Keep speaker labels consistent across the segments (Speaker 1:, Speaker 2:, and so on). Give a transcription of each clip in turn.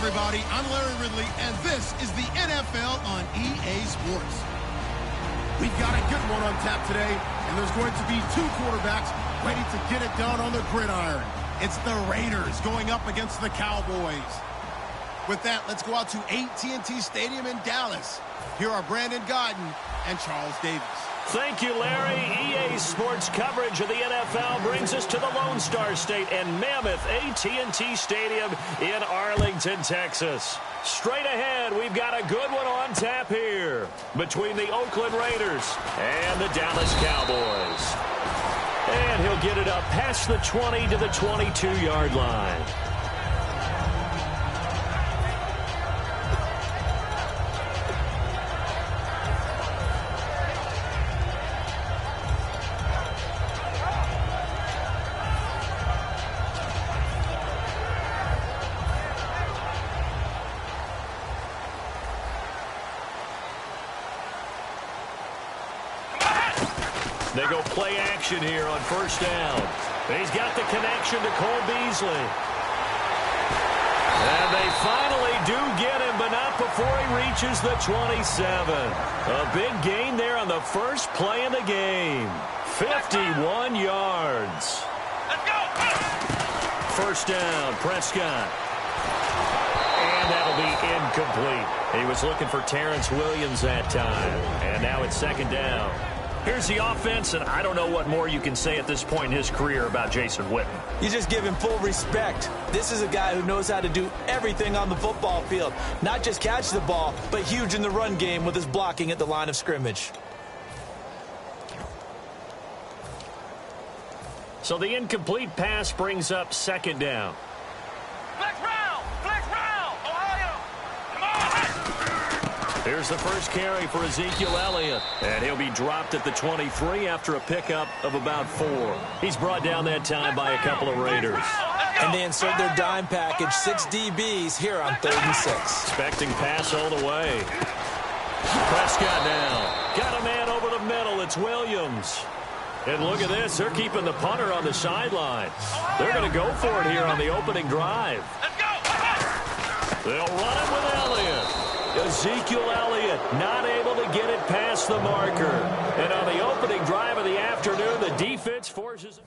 Speaker 1: everybody. I'm Larry Ridley, and this is the NFL on EA Sports. We've got a good one on tap today, and there's going to be two quarterbacks ready to get it done on the gridiron. It's the Raiders going up against the Cowboys. With that, let's go out to AT&T Stadium in Dallas. Here are Brandon Godden and Charles Davis.
Speaker 2: Thank you, Larry. EA Sports coverage of the NFL brings us to the Lone Star State and mammoth AT&T Stadium in Arlington, Texas. Straight ahead, we've got a good one on tap here between the Oakland Raiders and the Dallas Cowboys. And he'll get it up past the 20 to the 22-yard line. They go play action here on first down. He's got the connection to Cole Beasley. And they finally do get him, but not before he reaches the 27. A big gain there on the first play of the game. 51 yards.
Speaker 3: Let's go!
Speaker 2: First down, Prescott. And that'll be incomplete. He was looking for Terrence Williams that time. And now it's second down. Here's the offense, and I don't know what more you can say at this point in his career about Jason Witten.
Speaker 4: You just give him full respect. This is a guy who knows how to do everything on the football field. Not just catch the ball, but huge in the run game with his blocking at the line of scrimmage.
Speaker 2: So the incomplete pass brings up second down.
Speaker 3: Flex round, Ohio. Come on!
Speaker 2: Here's the first carry for Ezekiel Elliott. And he'll be dropped at the 23 after a pickup of about 4. He's brought down that time by a couple of Raiders.
Speaker 4: And they insert their dime package, 6 DBs here on 3rd and 6.
Speaker 2: Expecting pass all the way. Prescott now. Got a man over the middle. It's Williams. And look at this. They're keeping the punter on the sideline. They're going to go for it here on the opening drive. They'll run it with Elliott. Ezekiel Elliott not able to get it past the marker. And on the opening drive of the afternoon, the defense forces it.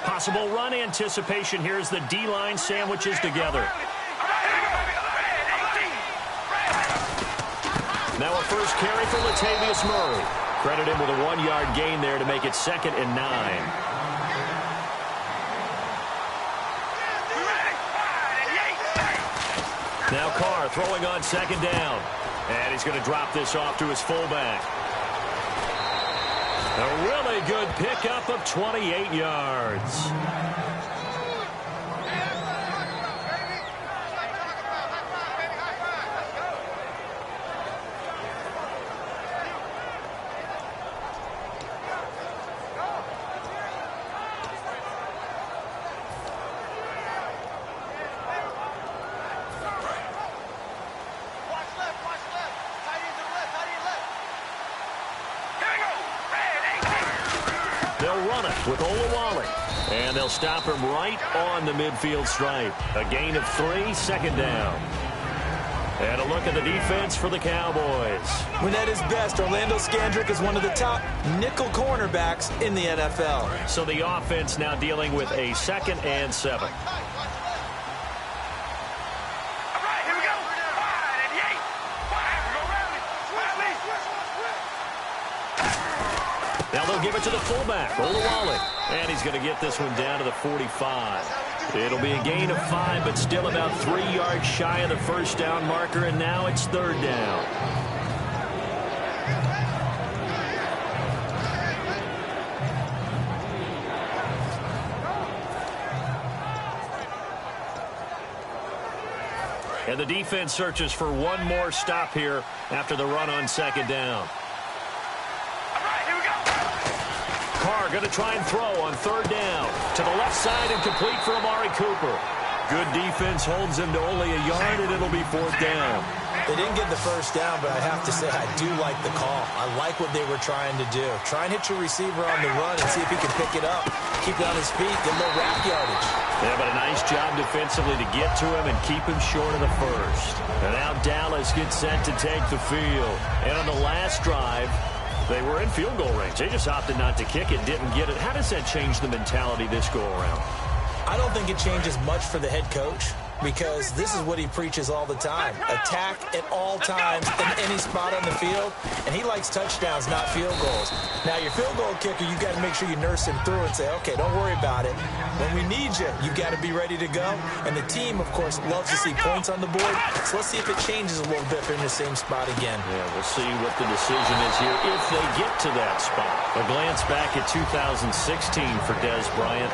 Speaker 2: Possible run anticipation here as the D-line sandwiches together. Now a first carry for Latavius Murray. Credit him with a 1-yard gain there to make it 2nd and 9. Now Carr throwing on 2nd down. And he's going to drop this off to his fullback. A really good pickup of 28 yards. They'll run it with Olawale. And they'll stop him right on the midfield stripe. A gain of 3, 2nd down. And a look at the defense for the Cowboys.
Speaker 4: When at his best, Orlando Scandrick is one of the top nickel cornerbacks in the NFL.
Speaker 2: So the offense now dealing with a 2nd and 7. Now they'll give it to the fullback, Olawale. And he's going to get this one down to the 45. It'll be a gain of 5, but still about 3 yards shy of the first down marker, and now it's 3rd down. And the defense searches for one more stop here after the run on 2nd down. Carr going to try and throw on 3rd down. To the left side and complete for Amari Cooper. Good defense holds him to only a yard, and it'll be 4th down.
Speaker 4: They didn't get the first down, but I have to say I do like the call. I like what they were trying to do. Try and hit your receiver on the run and see if he can pick it up. Keep it on his feet, get a little rack yardage.
Speaker 2: Yeah, but a nice job defensively to get to him and keep him short of the first. And now Dallas gets set to take the field. And on the last drive, they were in field goal range. They just opted not to kick it, didn't get it. How does that change the mentality this go-around?
Speaker 4: I don't think it changes much for the head coach because this is what he preaches all the time. Attack at all times in any spot on the field, and he likes touchdowns, not field goals. Now, your field goal kicker, you got to make sure you nurse him through and say, okay, don't worry about it. When we need you, you got to be ready to go. And the team, of course, loves to see points on the board, so let's see if it changes a little bit if they're in the same spot again.
Speaker 2: Yeah, we'll see what the decision is here if they get to that spot. A glance back at 2016 for Des Bryant.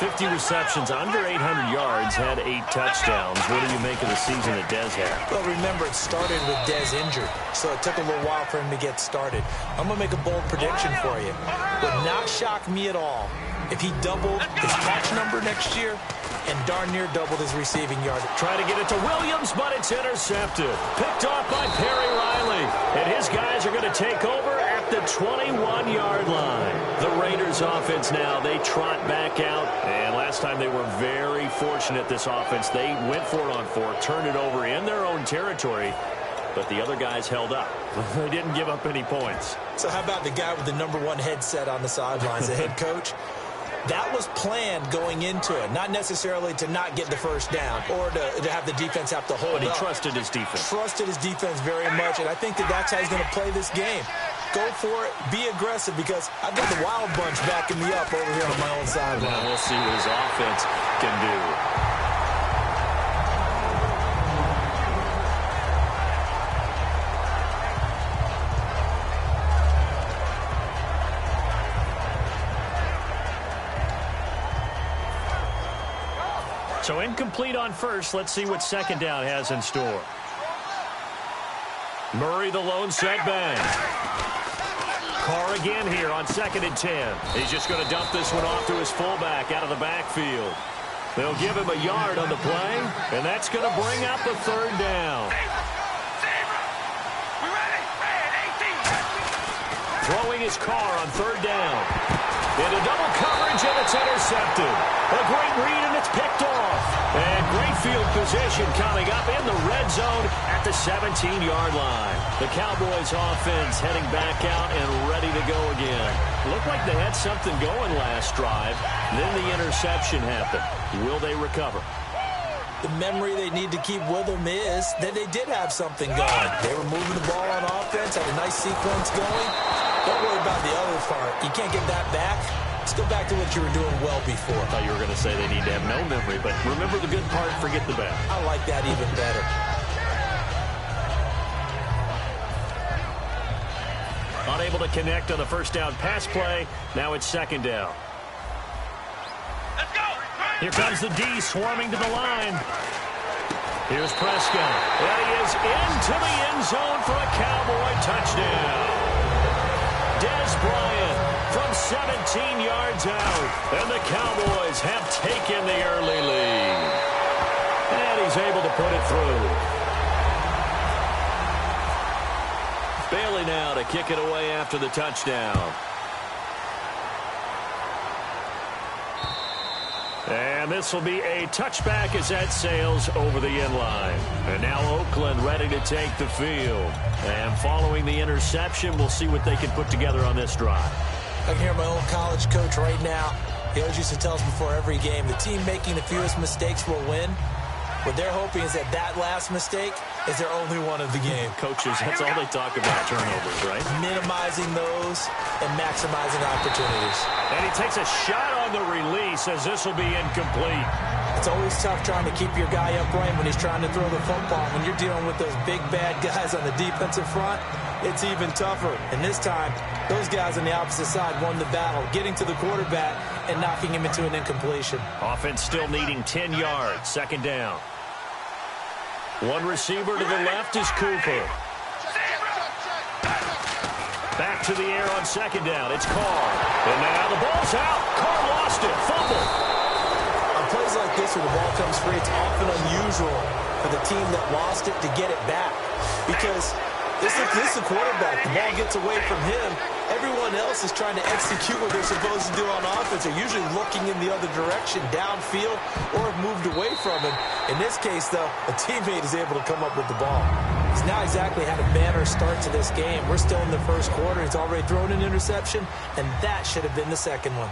Speaker 2: 50 receptions, under 800 yards, had 8 touchdowns. What do you make of the season that Des had?
Speaker 4: Well, remember, it started with Des injured, so it took a little while for him to get started. I'm going to make a bold prediction for you. Would not shock me at all if he doubled his catch number next year and darn near doubled his receiving yard.
Speaker 2: Try to get it to Williams, but it's intercepted. Picked off by Perry Riley. And his guys are going to take over at the 21-yard line. The Raiders offense now, they trot back out. And last time they were very fortunate, this offense. They went for it on 4, turned it over in their own territory. But the other guys held up. They didn't give up any points.
Speaker 4: So how about the guy with the #1 headset on the sidelines, the head coach? That was planned going into it, not necessarily to not get the first down or to have the defense have to hold up.
Speaker 2: But he trusted his defense.
Speaker 4: Trusted his defense very much, and I think that's how he's going to play this game. Go for it, be aggressive, because I've got the Wild Bunch backing me up over here on my own sideline.
Speaker 2: Now we'll see what his offense can do. So incomplete on first. Let's see what 2nd down has in store. Murray the lone setback. Carr again here on 2nd and 10. He's just going to dump this one off to his fullback out of the backfield. They'll give him a yard on the play, and that's going to bring up a 3rd down. Throwing his Carr on 3rd down. Into double coverage, and it's intercepted. A great read, and it's picked off. And great field position coming up in the red zone at the 17-yard line. The Cowboys offense heading back out and ready to go again. Looked like they had something going last drive. Then the interception happened. Will they recover?
Speaker 4: The memory they need to keep with them is that they did have something going. They were moving the ball on offense, had a nice sequence going. Don't worry about the other part. You can't get that back. Let's go back to what you were doing well before.
Speaker 2: I thought you were going to say they need to have no memory, but remember the good part, forget the bad.
Speaker 4: I like that even better.
Speaker 2: Unable to connect on the first down pass play. Now it's 2nd down.
Speaker 3: Let's go.
Speaker 2: Here comes the D swarming to the line. Here's Prescott. And he is into the end zone for a Cowboy touchdown. Des Bryant from 17 yards out. And the Cowboys have taken the early lead. And he's able to put it through. Bailey now to kick it away after the touchdown. And this will be a touchback as that sails over the end line. And now Oakland ready to take the field. And following the interception, we'll see what they can put together on this drive.
Speaker 4: I can hear my old college coach right now. He always used to tell us before every game, the team making the fewest mistakes will win. What they're hoping is that last mistake is their only one of the game.
Speaker 2: Coaches, that's all they talk about, turnovers, right?
Speaker 4: Minimizing those and maximizing opportunities.
Speaker 2: And he takes a shot on the release as this will be incomplete.
Speaker 4: It's always tough trying to keep your guy upright when he's trying to throw the football. When you're dealing with those big, bad guys on the defensive front, it's even tougher. And this time, those guys on the opposite side won the battle, getting to the quarterback and knocking him into an incompletion.
Speaker 2: Offense still needing 10 yards. Second down. One receiver to the left is Cooper. Back to the air on second down. It's Carr. And now the ball's out. Carr lost it. Fumble.
Speaker 4: On plays like this where the ball comes free, it's often unusual for the team that lost it to get it back. Because this is the quarterback. The ball gets away from him. Everyone else is trying to execute what they're supposed to do on offense. They're usually looking in the other direction, downfield, or have moved away from him. In this case, though, a teammate is able to come up with the ball. He's now exactly had a banner start to this game. We're still in the first quarter. He's already thrown an interception, and that should have been the second one.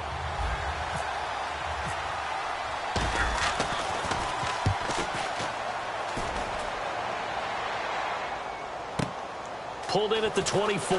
Speaker 2: Pulled in at the 24.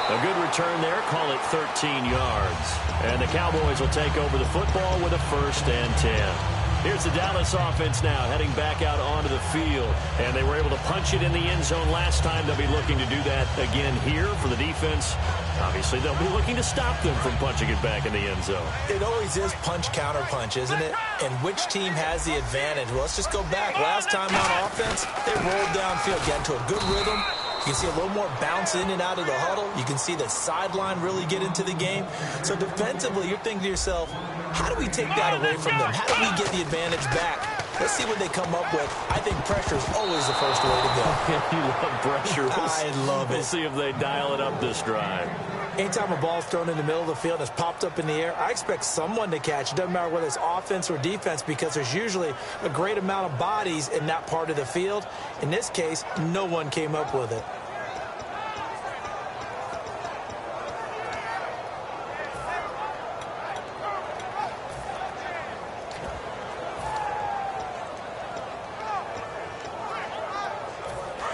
Speaker 2: A good return there. Call it 13 yards. And the Cowboys will take over the football with a 1st and 10. Here's the Dallas offense now heading back out onto the field. And they were able to punch it in the end zone last time. They'll be looking to do that again here for the defense. Obviously, they'll be looking to stop them from punching it back in the end zone.
Speaker 4: It always is punch-counter-punch, isn't it? And which team has the advantage? Well, let's just go back. Last time on offense, they rolled downfield, got into a good rhythm. You can see a little more bounce in and out of the huddle. You can see the sideline really get into the game. So defensively, you're thinking to yourself, how do we take that away from them? How do we get the advantage back? Let's see what they come up with. I think pressure is always the first way to go.
Speaker 2: You love pressure.
Speaker 4: I love it.
Speaker 2: We'll see if they dial it up this drive.
Speaker 4: Anytime a ball's thrown in the middle of the field and it's popped up in the air, I expect someone to catch. It doesn't matter whether it's offense or defense because there's usually a great amount of bodies in that part of the field. In this case, no one came up with it.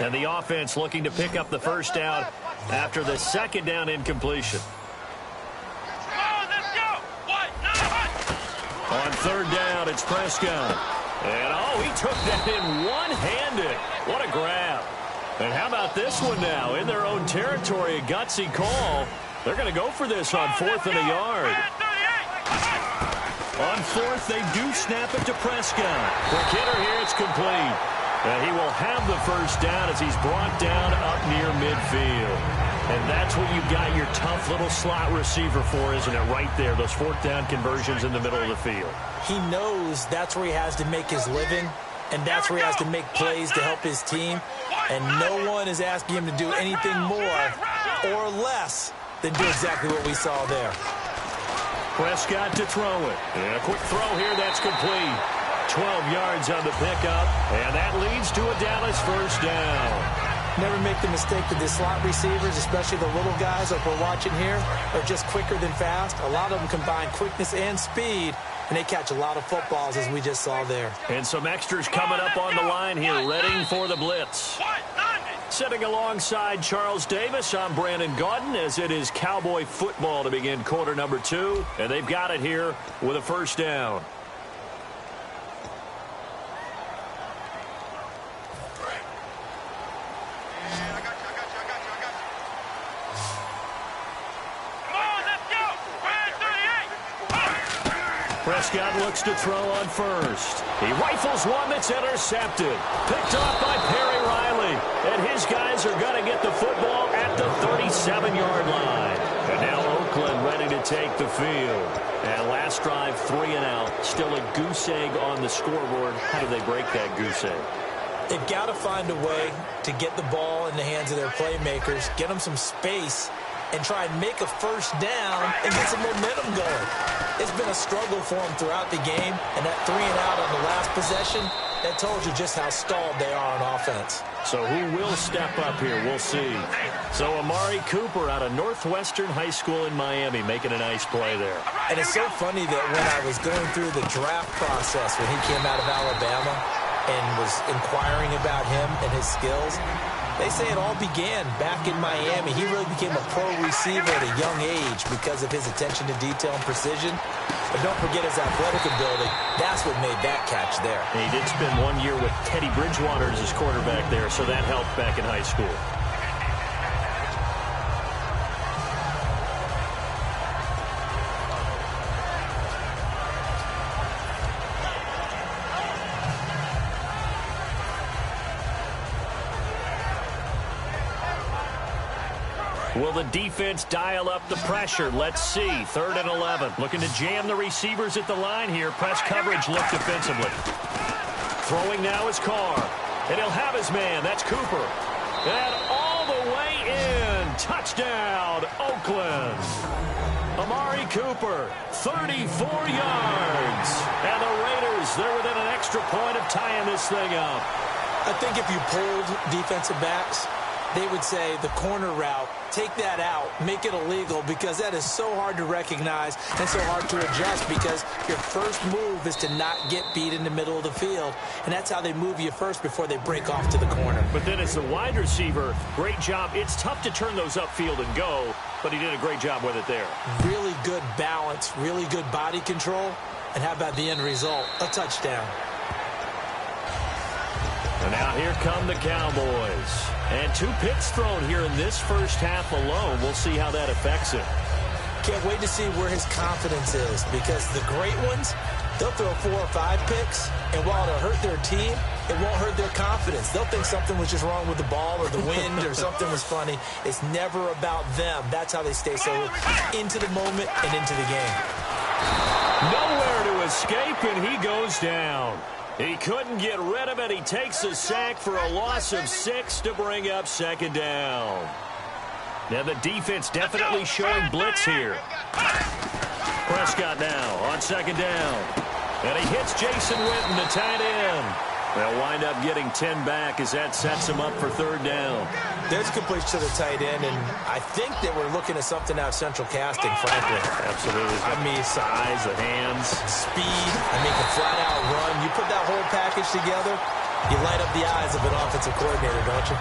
Speaker 2: And the offense looking to pick up the first down after the second down incompletion. On third down, it's Prescott. And, he took that in one-handed. What a grab. And how about this one now? In their own territory, a gutsy call. They're going to go for this on 4th and a yard. On 4th, they do snap it to Prescott. Quick hitter here, it's complete. And he will have the first down as he's brought down up near midfield. And that's what you've got your tough little slot receiver for, isn't it? Right there, those 4th down conversions in the middle of the field.
Speaker 4: He knows that's where he has to make his living, and that's where he has to make plays to help his team. And no one is asking him to do anything more or less than do exactly what we saw there.
Speaker 2: Prescott to throw it. And a quick throw here, that's complete. 12 yards on the pickup, and that leads to a Dallas first down.
Speaker 4: Never make the mistake that the slot receivers, especially the little guys like we're watching here, are just quicker than fast. A lot of them combine quickness and speed, and they catch a lot of footballs, as we just saw there.
Speaker 2: And some extras coming up on the line here, ready for the blitz. Sitting alongside Charles Davis, I'm Brandon Gaudin, as it is Cowboy football to begin quarter number 2, and they've got it here with a first down. Prescott looks to throw on first. He rifles one that's intercepted. Picked off by Perry Riley. And his guys are going to get the football at the 37-yard line. And now Oakland ready to take the field. And last drive, 3 and out. Still a goose egg on the scoreboard. How do they break that goose egg?
Speaker 4: They've got to find a way to get the ball in the hands of their playmakers, get them some space, and try and make a first down and get some momentum going. It's been a struggle for them throughout the game, and that 3 and out on the last possession, that told you just how stalled they are on offense.
Speaker 2: So who will step up here? We'll see. So Amari Cooper out of Northwestern High School in Miami making a nice play there.
Speaker 4: And it's so funny that when I was going through the draft process when he came out of Alabama, and was inquiring about him and his skills. They say it all began back in Miami. He really became a pro receiver at a young age because of his attention to detail and precision. But don't forget his athletic ability. That's what made that catch there.
Speaker 2: He did spend 1 year with Teddy Bridgewater as his quarterback there, so that helped back in high school. Will the defense dial up the pressure? Let's see. 3rd and 11. Looking to jam the receivers at the line here. Press coverage look defensively. Throwing now is Carr. And he'll have his man. That's Cooper. And all the way in. Touchdown, Oakland. Amari Cooper, 34 yards. And the Raiders, they're within an extra point of tying this thing up.
Speaker 4: I think if you pulled defensive backs, they would say the corner route, take that out, make it illegal, because that is so hard to recognize and so hard to adjust, because your first move is to not get beat in the middle of the field, and that's how they move you first before they break off to the corner.
Speaker 2: But then as the wide receiver, great job. It's tough to turn those upfield and go, but he did a great job with it there.
Speaker 4: Really good balance, really good body control, and how about the end result? A touchdown.
Speaker 2: And now here come the Cowboys. And 2 picks thrown here in this first half alone. We'll see how that affects it.
Speaker 4: Can't wait to see where his confidence is, because the great ones, they'll throw 4 or 5 picks, and while it'll hurt their team, it won't hurt their confidence. They'll think something was just wrong with the ball or the wind or something was funny. It's never about them. That's how they stay so into the moment and into the game.
Speaker 2: Nowhere to escape, and he goes down. He couldn't get rid of it. He takes a sack for a loss of 6 to bring up 2nd down. Now the defense definitely showing blitz here. Prescott now on 2nd down. And he hits Jason Witten, the tight end. They'll wind up getting 10 back as that sets him up for 3rd down.
Speaker 4: There's completion to the tight end, and I think that we're looking at something out of central casting, frankly.
Speaker 2: Absolutely.
Speaker 4: I mean,
Speaker 2: size, the hands.
Speaker 4: Speed, I mean, a flat-out run. You put that whole package together, you light up the eyes of an offensive coordinator, don't you?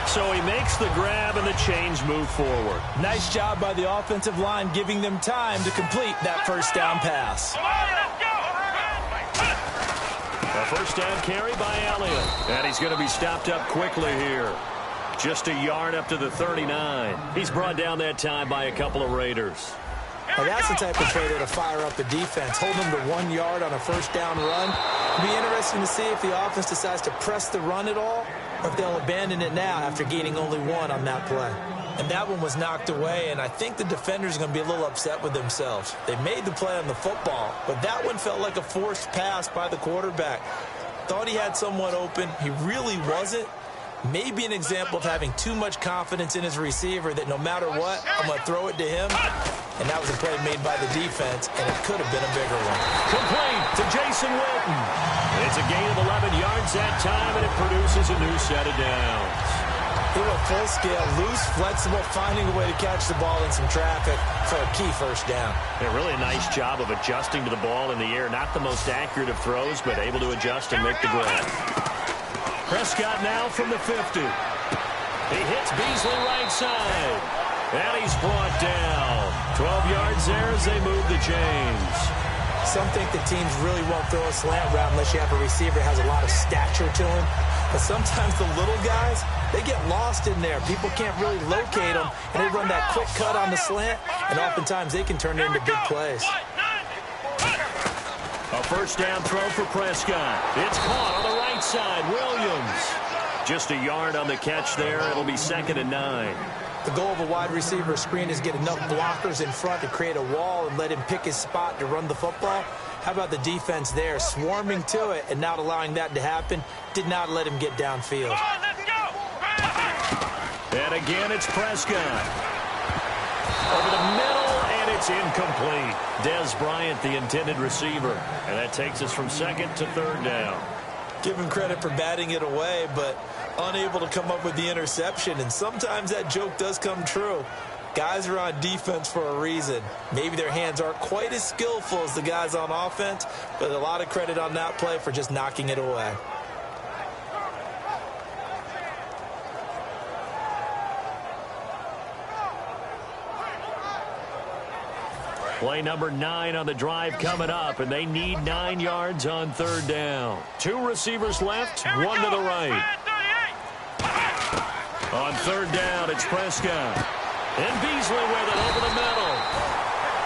Speaker 2: So he makes the grab and the chains move forward.
Speaker 4: Nice job by the offensive line, giving them time to complete that first down pass.
Speaker 2: A first down carry by Elliott. And he's going to be stopped up quickly here. Just a yard up to the 39. He's brought down that time by a couple of Raiders.
Speaker 4: Now that's the type of play that'll fire up the defense. Hold them to 1 yard on a first down run. It'll be interesting to see if the offense decides to press the run at all, or if they'll abandon it now after gaining only 1 on that play. And that one was knocked away, and I think the defender's going to be a little upset with themselves. They made the play on the football, but that one felt like a forced pass by the quarterback. Thought he had someone open. He really wasn't. Maybe an example of having too much confidence in his receiver that no matter what, I'm going to throw it to him. And that was a play made by the defense, and it could have been a bigger one.
Speaker 2: Complete to Jason Witten. It's a gain of 11 yards that time, and it produces a new set of downs.
Speaker 4: He went full scale, loose, flexible, finding a way to catch the ball in some traffic for a key first down.
Speaker 2: Yeah, really a nice job of adjusting to the ball in the air. Not the most accurate of throws, but able to adjust and make the grab. Prescott now from the 50. He hits Beasley right side. And he's brought down. 12 yards there as they move the chains.
Speaker 4: Some think the teams really won't throw a slant route unless you have a receiver that has a lot of stature to him. But sometimes the little guys, they get lost in there. People can't really locate them, and they run that quick cut on the slant, and oftentimes they can turn it into big plays.
Speaker 2: A first down throw for Prescott. It's caught on the right side. Williams. Just a yard on the catch there. It'll be 2nd and 9.
Speaker 4: The goal of a wide receiver screen is get enough blockers in front to create a wall and let him pick his spot to run the football. How about the defense there, swarming to it and not allowing that to happen? Did not let him get downfield.
Speaker 2: And again, it's Prescott. Over the middle, and it's incomplete. Dez Bryant, the intended receiver. And that takes us from 2nd to 3rd down.
Speaker 4: Give him credit for batting it away, but unable to come up with the interception. And sometimes that joke does come true. Guys are on defense for a reason. Maybe their hands aren't quite as skillful as the guys on offense, but a lot of credit on that play for just knocking it away.
Speaker 2: Play number 9 on the drive coming up, and they need 9 yards on third down. 2 receivers left, 1 to the right. On third down, it's Prescott. And Beasley with it over the middle.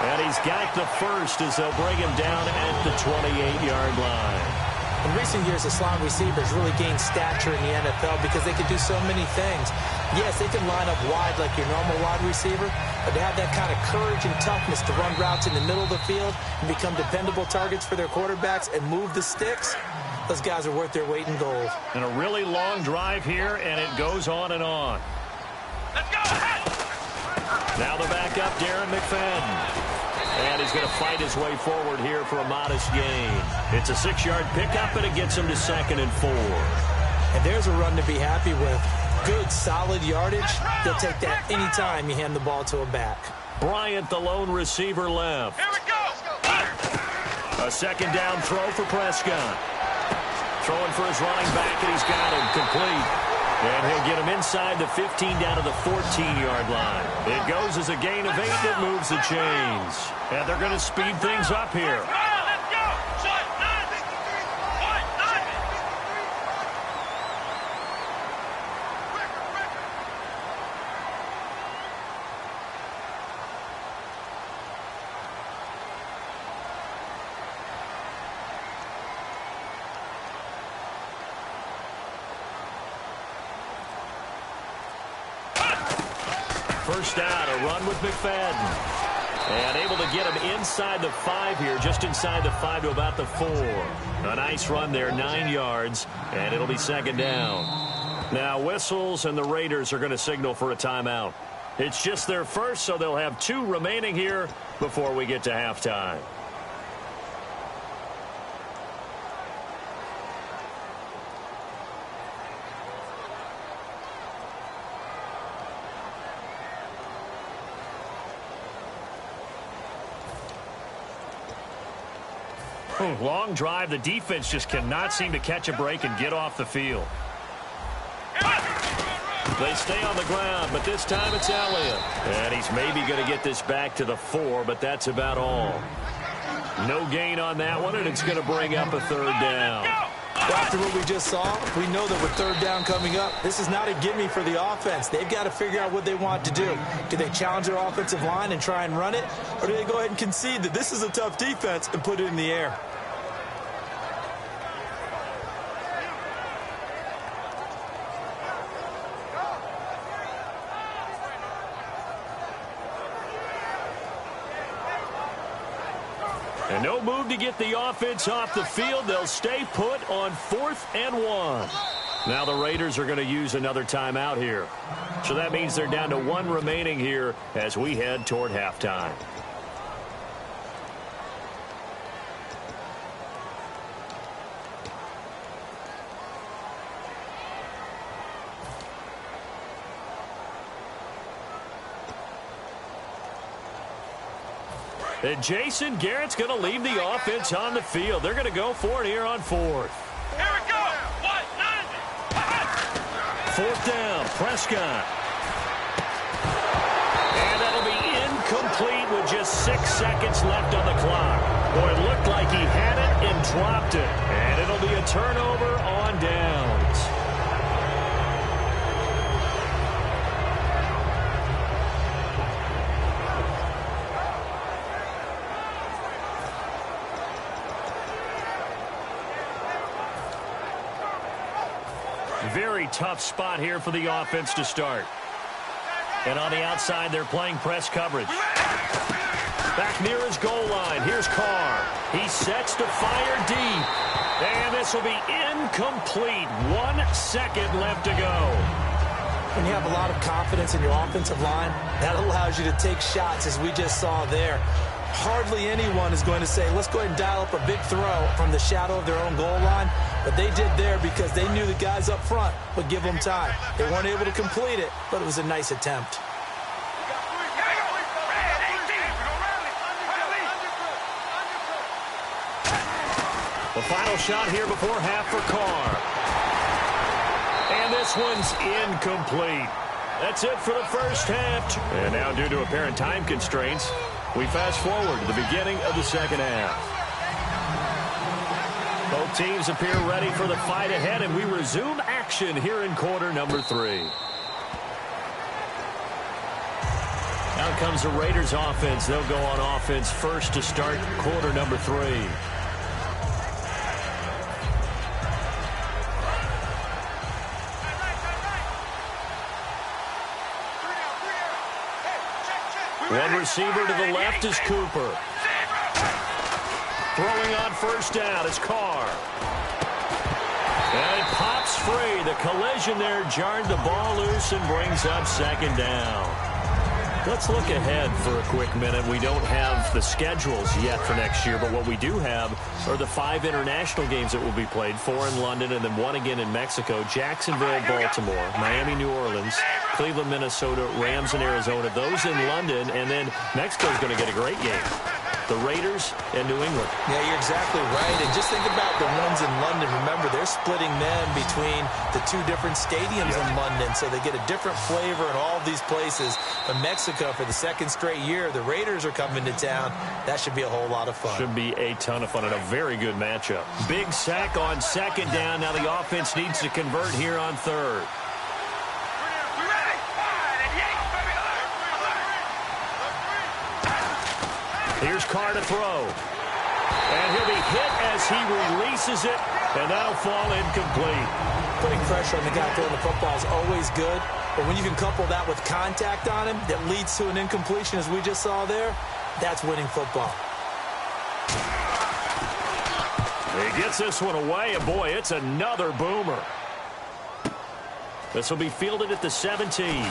Speaker 2: And he's got the first as they'll bring him down at the 28-yard line.
Speaker 4: In recent years, the slot receivers really gained stature in the NFL because they could do so many things. Yes, they can line up wide like your normal wide receiver, but to have that kind of courage and toughness to run routes in the middle of the field and become dependable targets for their quarterbacks and move the sticks, those guys are worth their weight in gold.
Speaker 2: And a really long drive here, and it goes on and on.
Speaker 3: Let's go!
Speaker 2: Now the backup, Darren McFadden. And he's going to fight his way forward here for a modest gain. It's a 6-yard pickup, and it gets him to 2nd and 4.
Speaker 4: And there's a run to be happy with. Good, solid yardage. They'll take that any time you hand the ball to a back.
Speaker 2: Bryant, the lone receiver, left.
Speaker 3: Here we go!
Speaker 2: A 2nd down throw for Prescott. Throwing for his running back, and he's got him complete. And he'll get him inside the 15 down to the 14-yard line. It goes as a gain of 8 that moves the chains. And they're going to speed things up here.
Speaker 3: Let's go! Shot, 9. Point, 9.
Speaker 2: First down, a run with McFadden. And able to get him inside the 5 here, just inside the 5 to about the 4. A nice run there, 9 yards, and it'll be 2nd down. Now whistles, and the Raiders are going to signal for a timeout. It's just their first, so they'll have 2 remaining here before we get to halftime. Long drive. The defense just cannot seem to catch a break and get off the field. They stay on the ground, but this time it's Elliott. And he's maybe going to get this back to the 4, but that's about all. No gain on that one, and it's going to bring up a 3rd down.
Speaker 4: Well, after what we just saw, we know that with 3rd down coming up, this is not a gimme for the offense. They've got to figure out what they want to do. Do they challenge their offensive line and try and run it? Or do they go ahead and concede that this is a tough defense and put it in the air?
Speaker 2: And no move to get the offense off the field. They'll stay put on 4th and 1. Now the Raiders are going to use another timeout here. So that means they're down to 1 remaining here as we head toward halftime. And Jason Garrett's going to leave the offense on the field. They're going to go for it here on 4th.
Speaker 3: Here we go!
Speaker 2: 4th down, Prescott. And that'll be incomplete with just 6 seconds left on the clock. Boy, it looked like he had it and dropped it. And it'll be a turnover on downs. Very tough spot here for the offense to start. And on the outside, they're playing press coverage. Back near his goal line, here's Carr. He sets to fire deep. And this will be incomplete. 1 second left to go.
Speaker 4: When you have a lot of confidence in your offensive line, that allows you to take shots, as we just saw there. Hardly anyone is going to say, let's go ahead and dial up a big throw from the shadow of their own goal line. But they did there because they knew the guys up front would give them time. They weren't able to complete it, but it was a nice attempt.
Speaker 2: The final shot here before half for Carr. And this one's incomplete. That's it for the first half. And now, due to apparent time constraints, We fast forward to the beginning of the second half. Both teams appear ready for the fight ahead, and we resume action here in quarter number 3. Now comes the Raiders offense. They'll go on offense first to start quarter number 3. One receiver to the left is Cooper. Throwing on first down is Carr. And it pops free. The collision there jarred the ball loose and brings up second down. Let's look ahead for a quick minute. We don't have the schedules yet for next year, but what we do have are the 5 international games that will be played, 4 in London and then 1 again in Mexico, Jacksonville, Baltimore, Miami, New Orleans, Cleveland, Minnesota, Rams, and Arizona. Those in London, and then Mexico's going to get a great game. The Raiders and New England. Yeah, you're exactly right. And just think about the ones in London. Remember, they're splitting them between the 2 different stadiums in London, so they get a different flavor in all these places. But Mexico, for the 2nd straight year, the Raiders are coming to town. That should be a whole lot of fun. Should be a ton of fun and a very good matchup. Big sack on second down. Now the offense needs to convert here on third. Here's Carr to throw. And he'll be hit as he releases it, and that'll fall incomplete. Putting pressure on the guy throwing the football is always good, but when you can couple that with contact on him that leads to an incompletion, as we just saw there, that's winning football. He gets this one away, and boy, it's another boomer. This will be fielded at the 17.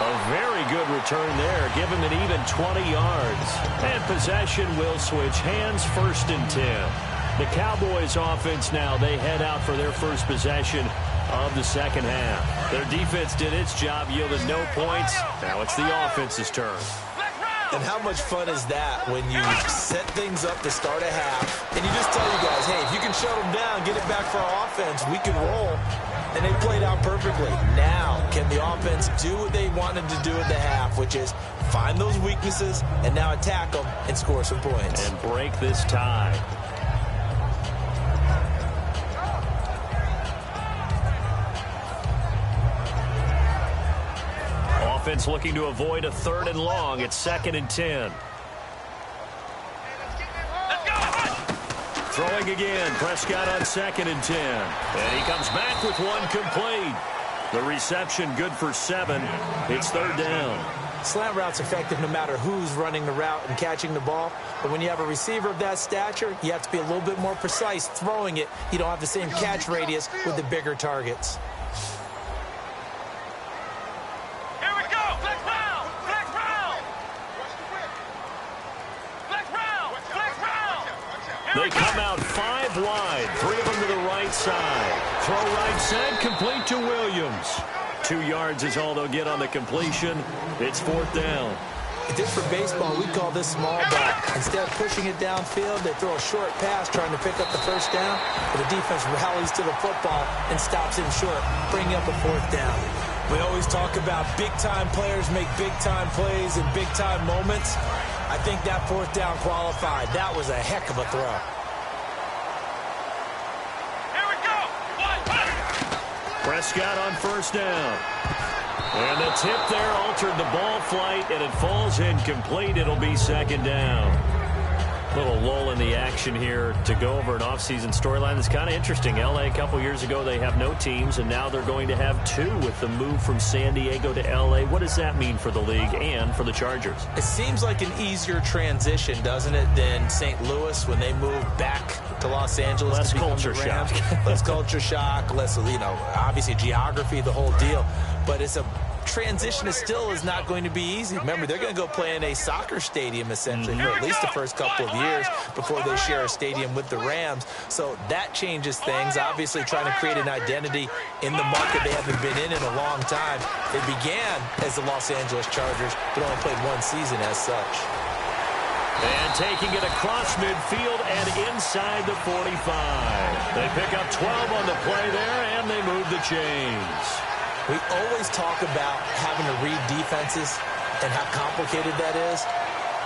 Speaker 2: A very good return there. Give him an even 20 yards. And possession will switch hands, 1st and 10. The Cowboys offense now, they head out for their first possession of the second half. Their defense did its job, yielded no points. Now it's the offense's turn. And how much fun is that when you set things up to start a half, and you just tell you guys, hey, if you can shut them down, get it back for our offense, we can roll. And they played out perfectly. Now, can the offense do what they wanted to do at the half, which is find those weaknesses and now attack them and score some points. And break this tie. Offense looking to avoid a 3rd and long. It's 2nd and 10. Throwing again. Prescott on 2nd and 10. And he comes back with one complete. The reception good for 7. It's 3rd down. Slant route's effective no matter who's running the route and catching the ball. But when you have a receiver of that stature, you have to be a little bit more precise throwing it. You don't have the same catch radius with the bigger targets. They come out 5 wide, 3 of them to the right side. Throw right side, complete to Williams. 2 yards is all they'll get on the completion. It's 4th down. If this for baseball, we call this small ball. Instead of pushing it downfield, they throw a short pass trying to pick up the first down, but the defense rallies to the football and stops him short, bringing up a 4th down. We always talk about big-time players make big-time plays in big-time moments. I think that 4th down qualified. That was a heck of a throw.
Speaker 3: Here we go.
Speaker 2: Prescott on first down. And the tip there altered the ball flight, and it falls incomplete. It'll be 2nd down. Little lull in the action here to go over an offseason storyline that's kind of interesting. L.A. a couple years ago, they have no teams, and now they're going to have 2 with the move from San Diego to L.A. What does that mean for the league and for the Chargers? It seems like an easier transition, doesn't it, than St. Louis when they moved back to Los Angeles. Less culture shock. Less culture shock, less, obviously geography, the whole deal. But it's a transition is not going to be easy. Remember, they're going to go play in a soccer stadium essentially for at least the first couple of years before they share a stadium with the Rams. So that changes things. Obviously trying to create an identity in the market they haven't been in a long time. They began as the Los Angeles Chargers, but only played 1 season as such. And taking it across midfield and inside the 45. They pick up 12 on the play there, and they move the chains. We always talk about having to read defenses.
Speaker 4: and how complicated that is?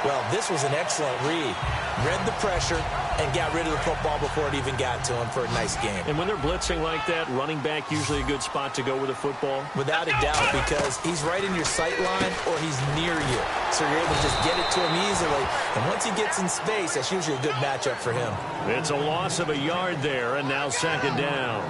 Speaker 4: Well, this was an excellent read. Read the pressure and got rid of the football before it even got to him for a nice game.
Speaker 2: And when they're blitzing like that, running back usually a good spot to go with the football?
Speaker 4: Without a doubt, because he's right in your sight line or he's near you. So you're able to just get it to him easily. And once he gets in space, that's usually a good matchup for him.
Speaker 2: It's a loss of a yard there, and now second down.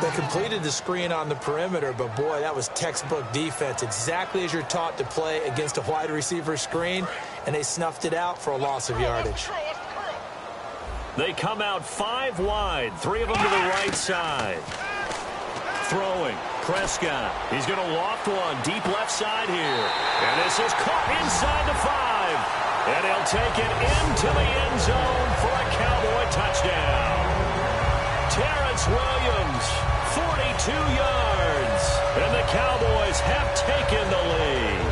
Speaker 4: They completed the screen on the perimeter, but boy, that was textbook defense. Exactly as you're taught to play against a wide receiver screen, and they snuffed it out for a loss of yardage.
Speaker 2: They come out 5 wide, 3 of them to the right side. Throwing, Prescott. He's going to loft one deep left side here. And this is caught inside the 5. And he'll take it into the end zone for a Cowboy touchdown. Terrence Williams, 42 yards. And the Cowboys have taken the lead.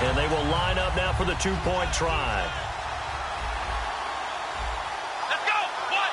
Speaker 2: And they will line up now for the 2-point try.
Speaker 3: Let's go. What?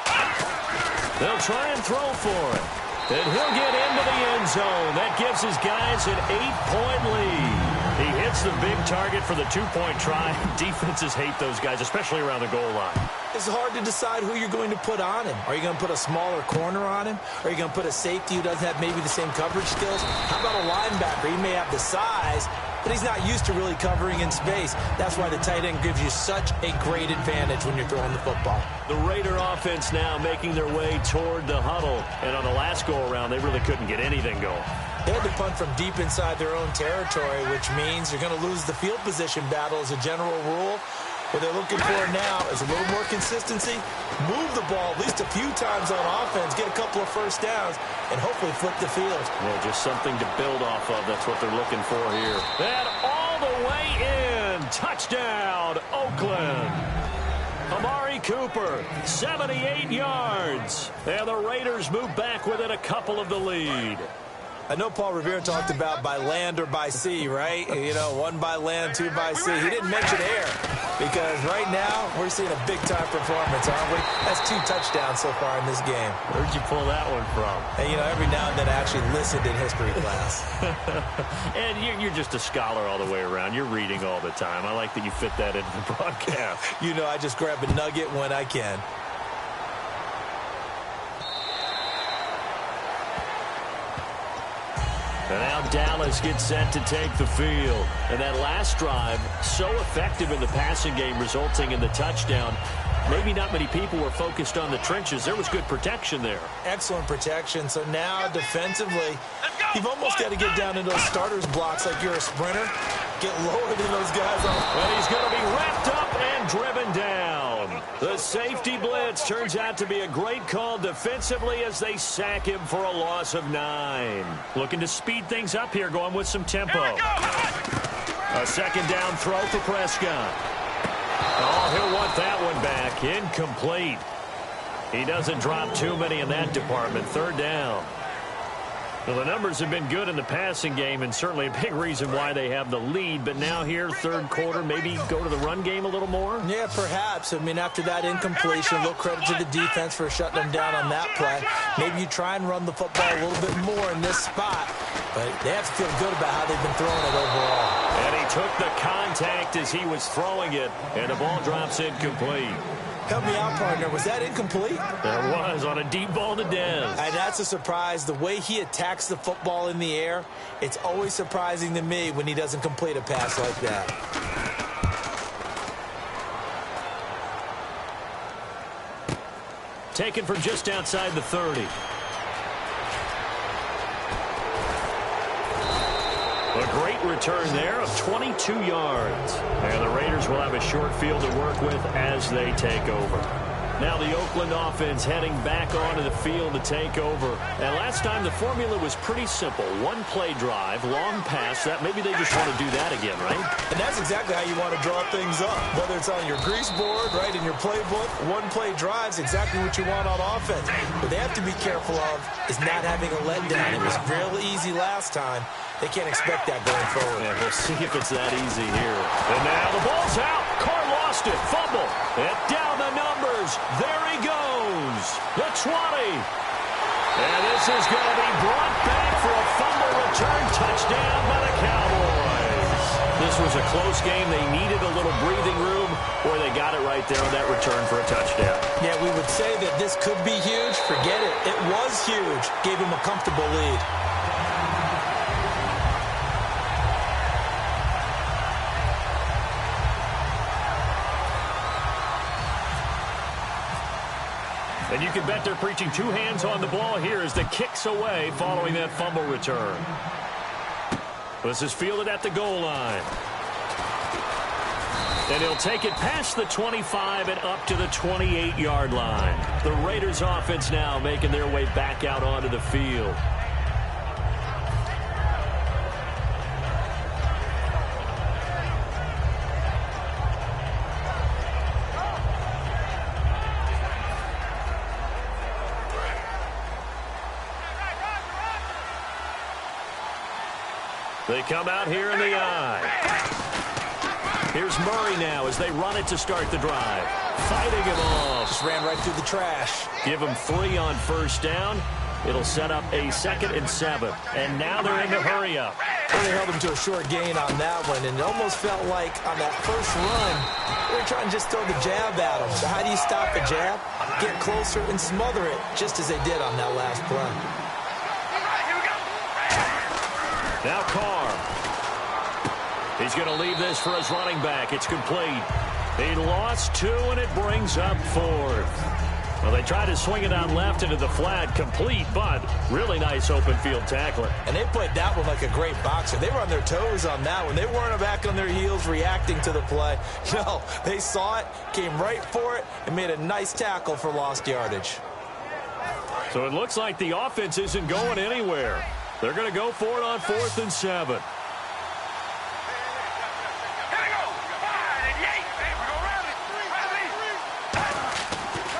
Speaker 2: They'll try and throw for it. And he'll get into the end zone. That gives his guys an 8-point lead. He hits the big target for the 2-point try. Defenses hate those guys, especially around the goal line.
Speaker 4: It's hard to decide who you're going to put on him. Are you going to put a smaller corner on him? Are you going to put a safety who doesn't have maybe the same coverage skills? How about a linebacker? He may have the size, but he's not used to really covering in space. That's why the tight end gives you such a great advantage when you're throwing the football.
Speaker 2: The Raider offense now making their way toward the huddle. And on the last go-around, they really couldn't get anything going.
Speaker 4: They had to punt from deep inside their own territory, which means you're going to lose the field position battle as a general rule. What they're looking for now is a little more consistency, move the ball at least a few times on offense, get a couple of first downs, and hopefully flip the field.
Speaker 2: Well, just something to build off of. That's what they're looking for here. And all the way in. Touchdown, Oakland. Amari Cooper, 78 yards. And the Raiders move back within a couple of the lead.
Speaker 4: I know Paul Revere talked about by land or by sea, right? You know, 1 by land, 2 by sea. He didn't mention air because right now we're seeing a big-time performance, aren't we? That's 2 touchdowns so far in this game.
Speaker 2: Where'd you pull that one from?
Speaker 4: Hey, you know, every now and then I actually listened in history class.
Speaker 2: And you're just a scholar all the way around. You're reading all the time. I like that you fit that into the broadcast.
Speaker 4: You know, I just grab a nugget when I can.
Speaker 2: And now Dallas gets set to take the field. And that last drive, so effective in the passing game, resulting in the touchdown. Maybe not many people were focused on the trenches. There was good protection there.
Speaker 4: Excellent protection. So now defensively, you've almost got to get down into those starters blocks like you're a sprinter. Get lower than those guys.
Speaker 2: And he's going to be wrapped up and driven down. The safety blitz turns out to be a great call defensively as they sack him for a loss of 9. Looking to speed things up here, going with some tempo. A second down throw for Prescott. Oh, he'll want that one back. Incomplete. He doesn't drop too many in that department. 3rd down. Well, the numbers have been good in the passing game and certainly a big reason why they have the lead. But now here, 3rd quarter, maybe go to the run game a little more?
Speaker 4: Yeah, perhaps. I mean, after that incompletion, a little credit to the defense for shutting them down on that play. Maybe you try and run the football a little bit more in this spot. But they have to feel good about how they've been throwing it overall.
Speaker 2: And he took the contact as he was throwing it, and the ball drops incomplete.
Speaker 4: Help me out, partner. Was that incomplete?
Speaker 2: There was on a deep ball to Dez.
Speaker 4: And that's a surprise. The way he attacks the football in the air, it's always surprising to me when he doesn't complete a pass like that.
Speaker 2: Taken from just outside the 30. A great return there of 22 yards. And the Raiders will have a short field to work with as they take over. Now the Oakland offense heading back onto the field to take over. And last time the formula was pretty simple. 1-play drive, long pass. That maybe they just want to do that again, right?
Speaker 4: And that's exactly how you want to draw things up. Whether it's on your grease board, right, in your playbook, 1-play drive's exactly what you want on offense. What they have to be careful of is not having a letdown. It was real easy last time. They can't expect that going forward.
Speaker 2: Yeah, we'll see if it's that easy here. And now the ball's out. Carr lost it. Fumble. And down the numbers. There he goes. The 20. And this is going to be brought back for a fumble return touchdown by the Cowboys. This was a close game. They needed a little breathing room, or they got it right there on that return for a touchdown.
Speaker 4: Yeah, we would say that this could be huge. Forget it. It was huge. Gave him a comfortable lead.
Speaker 2: And you can bet they're preaching two hands on the ball here as the kick's away following that fumble return. This is fielded at the goal line. And he'll take it past the 25 and up to the 28-yard line. The Raiders offense now making their way back out onto the field. They come out here in the eye. Here's Murray now as they run it to start the drive. Fighting him off.
Speaker 4: Just ran right through the trash.
Speaker 2: Give him 3 on first down. It'll set up a 2nd and 7. And now they're in the hurry up.
Speaker 4: Really held him to a short gain on that one, and it almost felt like on that first run, they were trying to just throw the jab at him. So how do you stop the jab? Get closer and smother it, just as they did on that last play.
Speaker 2: Now Carr. He's going to leave this for his running back. It's complete. He lost 2, and it brings up 4th. Well, they tried to swing it out left into the flat. Complete, but really nice open field tackling.
Speaker 4: And they played that one like a great boxer. They were on their toes on that one. They weren't back on their heels reacting to the play. No, they saw it, came right for it, and made a nice tackle for lost yardage.
Speaker 2: So it looks like the offense isn't going anywhere. They're going to go for it on 4th and 7.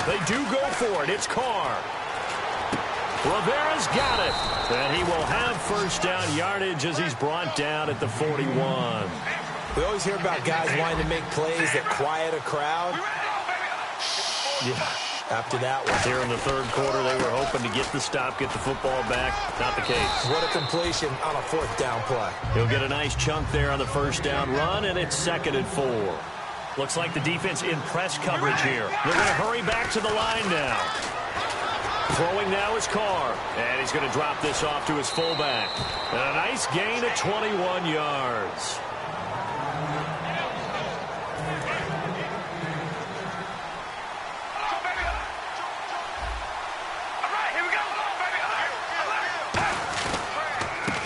Speaker 2: They do go for it. It's Carr. Rivera's got it. And he will have first down yardage as he's brought down at the 41.
Speaker 4: We always hear about guys wanting to make plays that quiet a crowd. Yeah. After that one.
Speaker 2: Here in the third quarter, they were hoping to get the stop, get the football back. Not the case.
Speaker 4: What a completion on a 4th down play.
Speaker 2: He'll get a nice chunk there on the first down run, and it's 2nd and 4. Looks like the defense in press coverage here. They're going to hurry back to the line now. Throwing now is Carr, and he's going to drop this off to his fullback. And a nice gain of 21 yards.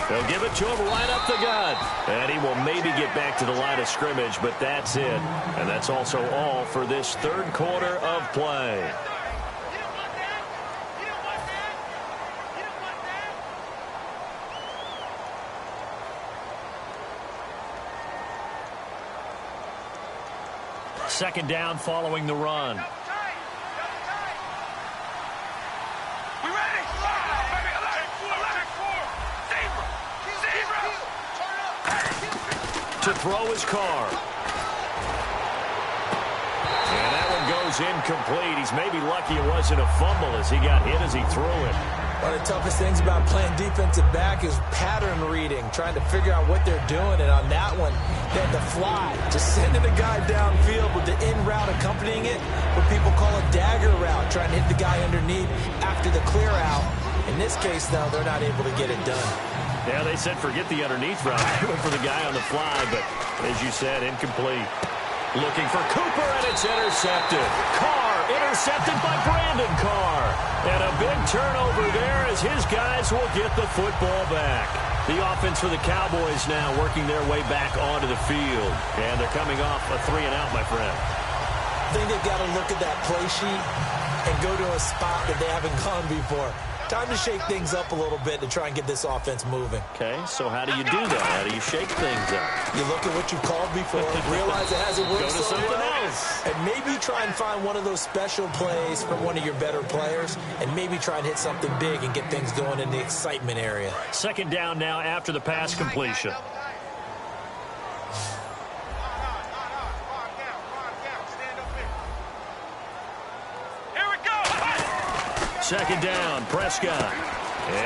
Speaker 2: They'll give it to him right up the gut. And he will maybe get back to the line of scrimmage, but that's it. And that's also all for this third quarter of play. Second down following the run. To throw his Carr. And that one goes incomplete. He's maybe lucky it wasn't a fumble as he got hit as he threw it.
Speaker 4: One of the toughest things about playing defensive back is pattern reading, trying to figure out what they're doing. And on that one, they had to fly, just sending a guy downfield with the in route accompanying it, what people call a dagger route, trying to hit the guy underneath after the clear out. In this case, though, they're not able to get it done.
Speaker 2: Yeah, they said forget the underneath route. They went for the guy on the fly, but as you said, incomplete. Looking for Cooper, and it's intercepted. Carr intercepted by Brandon Carr. And a big turnover there as his guys will get the football back. The offense for the Cowboys now working their way back onto the field. And they're coming off a 3-and-out, my friend.
Speaker 4: I think they've got to look at that play sheet and go to a spot that they haven't gone before. Time to shake things up a little bit to try and get this offense moving.
Speaker 2: Okay, so how do you do that? How do you shake things up?
Speaker 4: You look at what you called before, realize it hasn't worked
Speaker 2: Go to
Speaker 4: so
Speaker 2: something
Speaker 4: well,
Speaker 2: else.
Speaker 4: and maybe try and find one of those special plays from one of your better players, and maybe try and hit something big and get things going in the excitement area.
Speaker 2: Second down now after the pass completion. Second down, Prescott.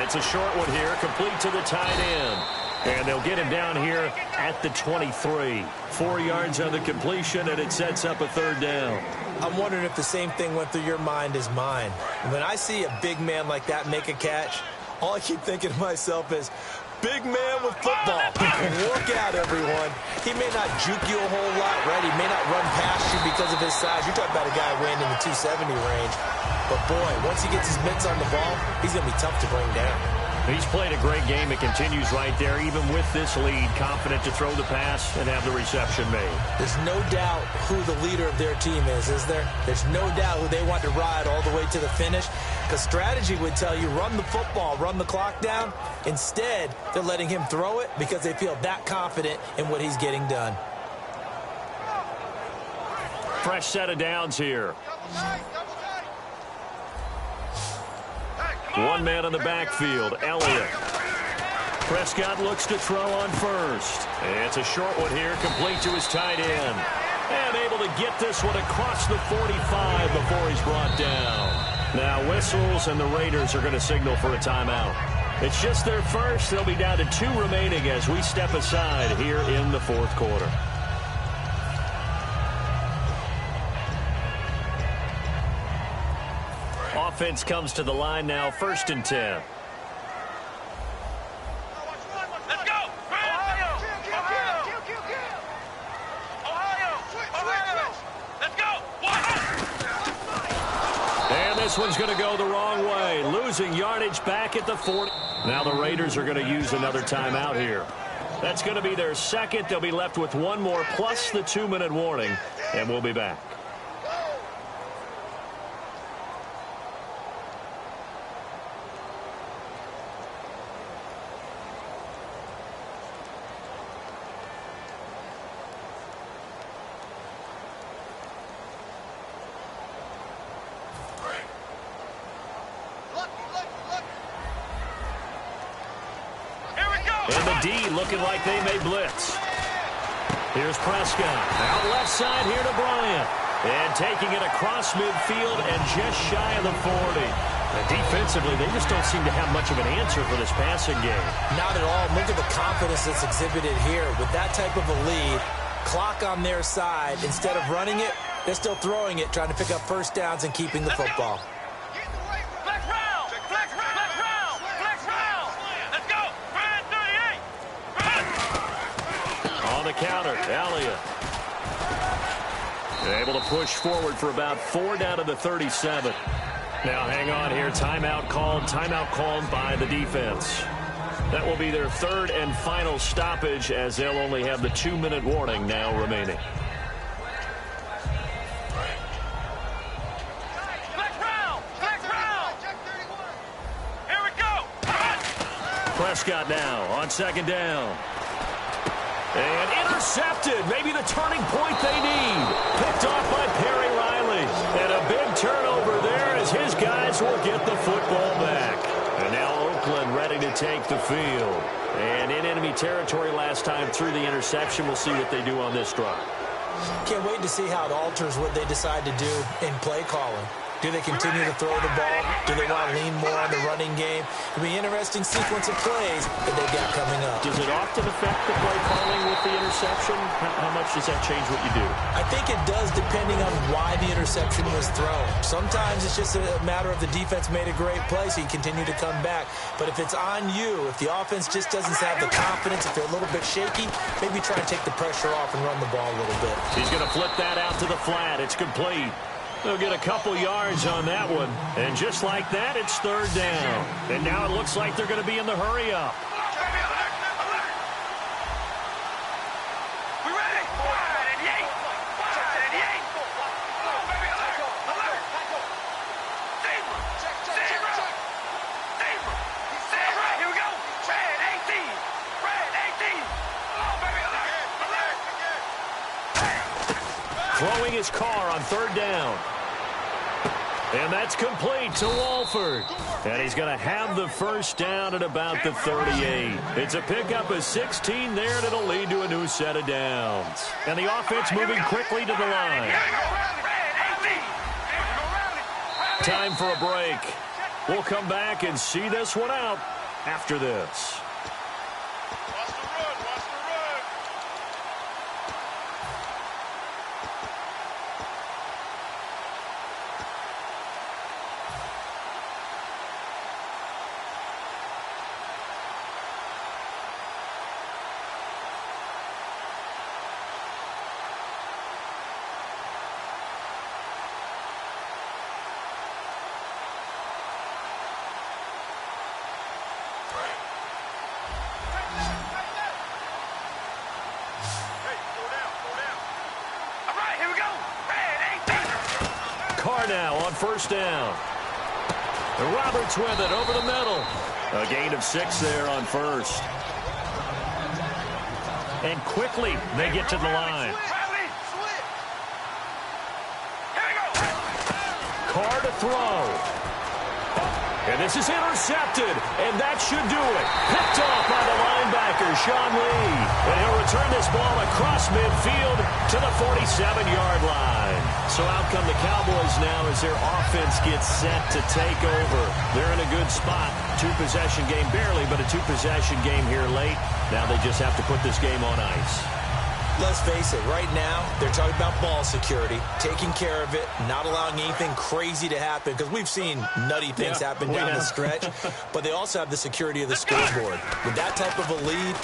Speaker 2: It's a short one here, complete to the tight end. And they'll get him down here at the 23. 4 yards on the completion, and it sets up a third down.
Speaker 4: I'm wondering if the same thing went through your mind as mine. When I see a big man like that make a catch, all I keep thinking to myself is, big man with football. Look out, everyone. He may not juke you a whole lot, right? He may not run past you because of his size. You're talking about a guy weighing in the 270 range. But, boy, once he gets his mitts on the ball, he's going to be tough to bring down.
Speaker 2: He's played a great game. It continues right there, even with this lead, confident to throw the pass and have the reception made.
Speaker 4: There's no doubt who the leader of their team is there? There's no doubt who they want to ride all the way to the finish. Because strategy would tell you, run the football, run the clock down. Instead, they're letting him throw it because they feel that confident in what he's getting done.
Speaker 2: Fresh set of downs here. One man in the backfield, Elliott. Prescott looks to throw on first. It's a short one here, complete to his tight end. And able to get this one across the 45 before he's brought down. Now whistles, and the Raiders are going to signal for a timeout. It's just their first. They'll be down to 2 remaining as we step aside here in the fourth quarter. Offense comes to the line now, 1st and 10.
Speaker 3: Let's go! Ohio! Let's go!
Speaker 2: And this one's going to go the wrong way, losing yardage back at the 40. Now the Raiders are going to use another timeout here. That's going to be their second. They'll be left with one more plus the 2-minute warning, and we'll be back.
Speaker 3: And
Speaker 2: the D looking like they may blitz. Here's Prescott. Out left side here to Bryant. And taking it across midfield and just shy of the 40. And defensively, they just don't seem to have much of an answer for this passing game.
Speaker 4: Not at all. Look at the confidence that's exhibited here. With that type of a lead, clock on their side, instead of running it, they're still throwing it, trying to pick up first downs and keeping the football.
Speaker 2: Counter, Elliott. Able to push forward for about 4 down to the 37. Now hang on here. Timeout called by the defense. That will be their 3rd and final stoppage as they'll only have the 2-minute warning now remaining.
Speaker 3: Here we go.
Speaker 2: Prescott now on 2nd down. And intercepted. Maybe the turning point they need. Picked off by Perry Riley. And a big turnover there as his guys will get the football back. And now Oakland ready to take the field. And in enemy territory last time through the interception. We'll see what they do on this drive.
Speaker 4: Can't wait to see how it alters what they decide to do in play calling. Do they continue to throw the ball? Do they want to lean more on the running game? It'll be an interesting sequence of plays that they've got coming up.
Speaker 2: Does it often affect the play calling with the interception? How much does that change what you do?
Speaker 4: I think it does, depending on why the interception was thrown. Sometimes it's just a matter of the defense made a great play, so you continue to come back. But if it's on you, if the offense just doesn't have the confidence, if they're a little bit shaky, maybe try and take the pressure off and run the ball a little bit.
Speaker 2: He's going to flip that out to the flat. It's complete. They'll get a couple yards on that one. And just like that, it's 3rd down. And now it looks like they're going to be in the hurry-up.
Speaker 3: We ready? 88. Here we go. Red 18. Oh, baby, alert.
Speaker 2: Throwing his car on 3rd down. And that's complete to Walford. And he's going to have the first down at about the 38. It's a pickup of 16 there, and it'll lead to a new set of downs. And the offense moving quickly to the line. Time for a break. We'll come back and see this one out after this.
Speaker 3: Watch the run, watch the run.
Speaker 2: Now on first down. Roberts with it over the middle. A gain of 6 there on first. And quickly they get to the line. Carr to throw. And this is intercepted, and that should do it. Picked off by the linebacker, Sean Lee. And he'll return this ball across midfield to the 47-yard line. So out come the Cowboys now as their offense gets set to take over. They're in a good spot. 2-possession game, barely, but a 2-possession game here late. Now they just have to put this game on ice.
Speaker 4: Let's face it, right now, they're talking about ball security, taking care of it, not allowing anything crazy to happen, because we've seen nutty things happen down the stretch, but they also have the security of the scoreboard. With that type of a lead,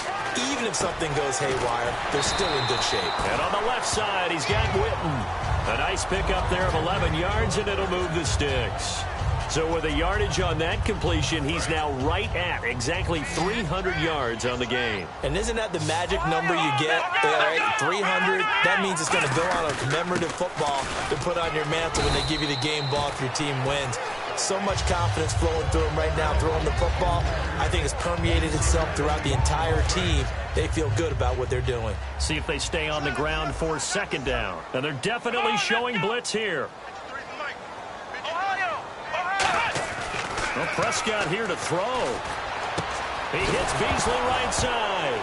Speaker 4: even if something goes haywire, they're still in good shape.
Speaker 2: And on the left side, he's got Witten. A nice pickup there of 11 yards, and it'll move the sticks. So with a yardage on that completion, he's now right at exactly 300 yards on the game.
Speaker 4: And isn't that the magic number you get? 300, that means it's going to go on a commemorative football to put on your mantle when they give you the game ball if your team wins. So much confidence flowing through him right now, throwing the football. I think it's permeated itself throughout the entire team. They feel good about what they're doing.
Speaker 2: See if they stay on the ground for second down. And they're definitely showing blitz here. Well, Prescott here to throw. He hits Beasley right side.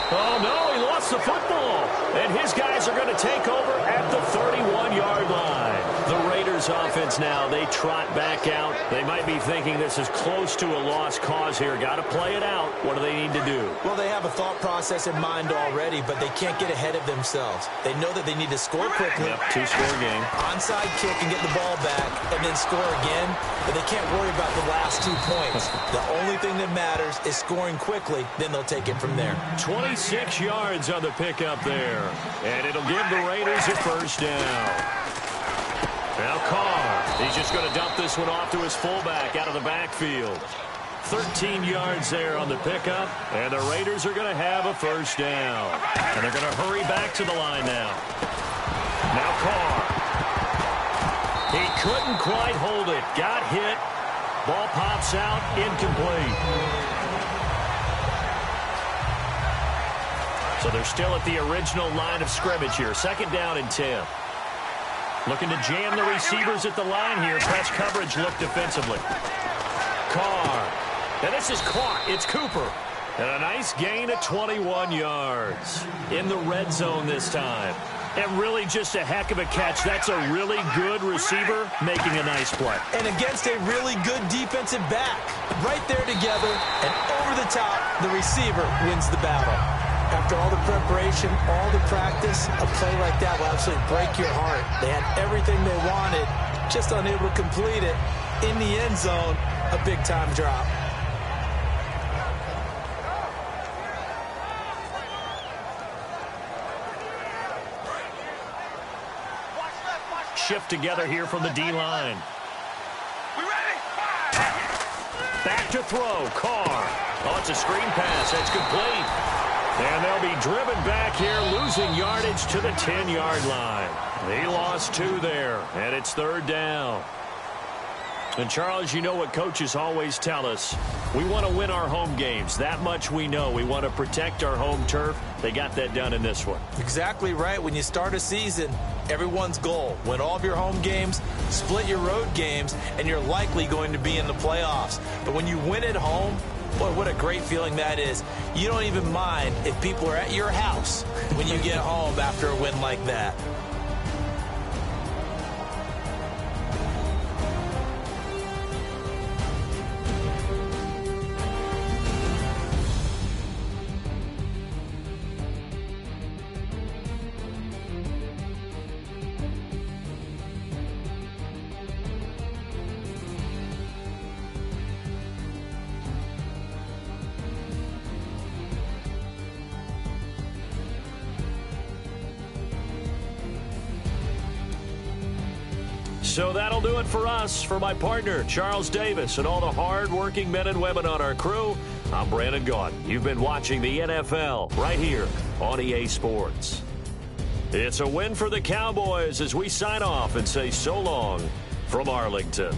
Speaker 2: Oh, no, he lost the football. And his guys are going to take over at the 31-yard line. The Raiders offense now, they trot back out. They might be thinking this is close to a lost cause here. Got to play it out. What do they need to do?
Speaker 4: Well, they have a thought process in mind already, but they can't get ahead of themselves. They know that they need to score quickly.
Speaker 2: Yep, 2-score game.
Speaker 4: Onside kick and get the ball back and then score again, but they can't worry about the last 2 points. The only thing that matters is scoring quickly, then they'll take it from there.
Speaker 2: 26 yards on the pickup there. And it'll give the Raiders a first down. Now Carr, he's just going to dump this one off to his fullback out of the backfield. 13 yards there on the pickup, and the Raiders are going to have a first down. And they're going to hurry back to the line now. Now Carr. He couldn't quite hold it. Got hit. Ball pops out, incomplete. So they're still at the original line of scrimmage here. Second down and 10. Looking to jam the receivers at the line here. Press coverage look defensively. Carr. And this is caught. It's Cooper. And a nice gain of 21 yards. In the red zone this time. And really just a heck of a catch. That's a really good receiver making a nice play.
Speaker 4: And against a really good defensive back. Right there together and over the top, the receiver wins the battle. After all the preparation, all the practice, a play like that will absolutely break your heart. They had everything they wanted, just unable to complete it. In the end zone, a big-time drop.
Speaker 2: Shift together here from the D-line. Back to throw, Carr. Oh, it's a screen pass. That's complete. And they'll be driven back here, losing yardage to the 10-yard line. He lost 2 there, and it's third down. And, Charles, you know what coaches always tell us. We want to win our home games. That much we know. We want to protect our home turf. They got that done in this one.
Speaker 4: Exactly right. When you start a season, everyone's goal, win all of your home games, split your road games, and you're likely going to be in the playoffs. But when you win at home, boy, what a great feeling that is. You don't even mind if people are at your house when you get home after a win like that.
Speaker 2: So that'll do it for us. For my partner, Charles Davis, and all the hard-working men and women on our crew, I'm Brandon Gaudin. You've been watching the NFL right here on EA Sports. It's a win for the Cowboys as we sign off and say so long from Arlington.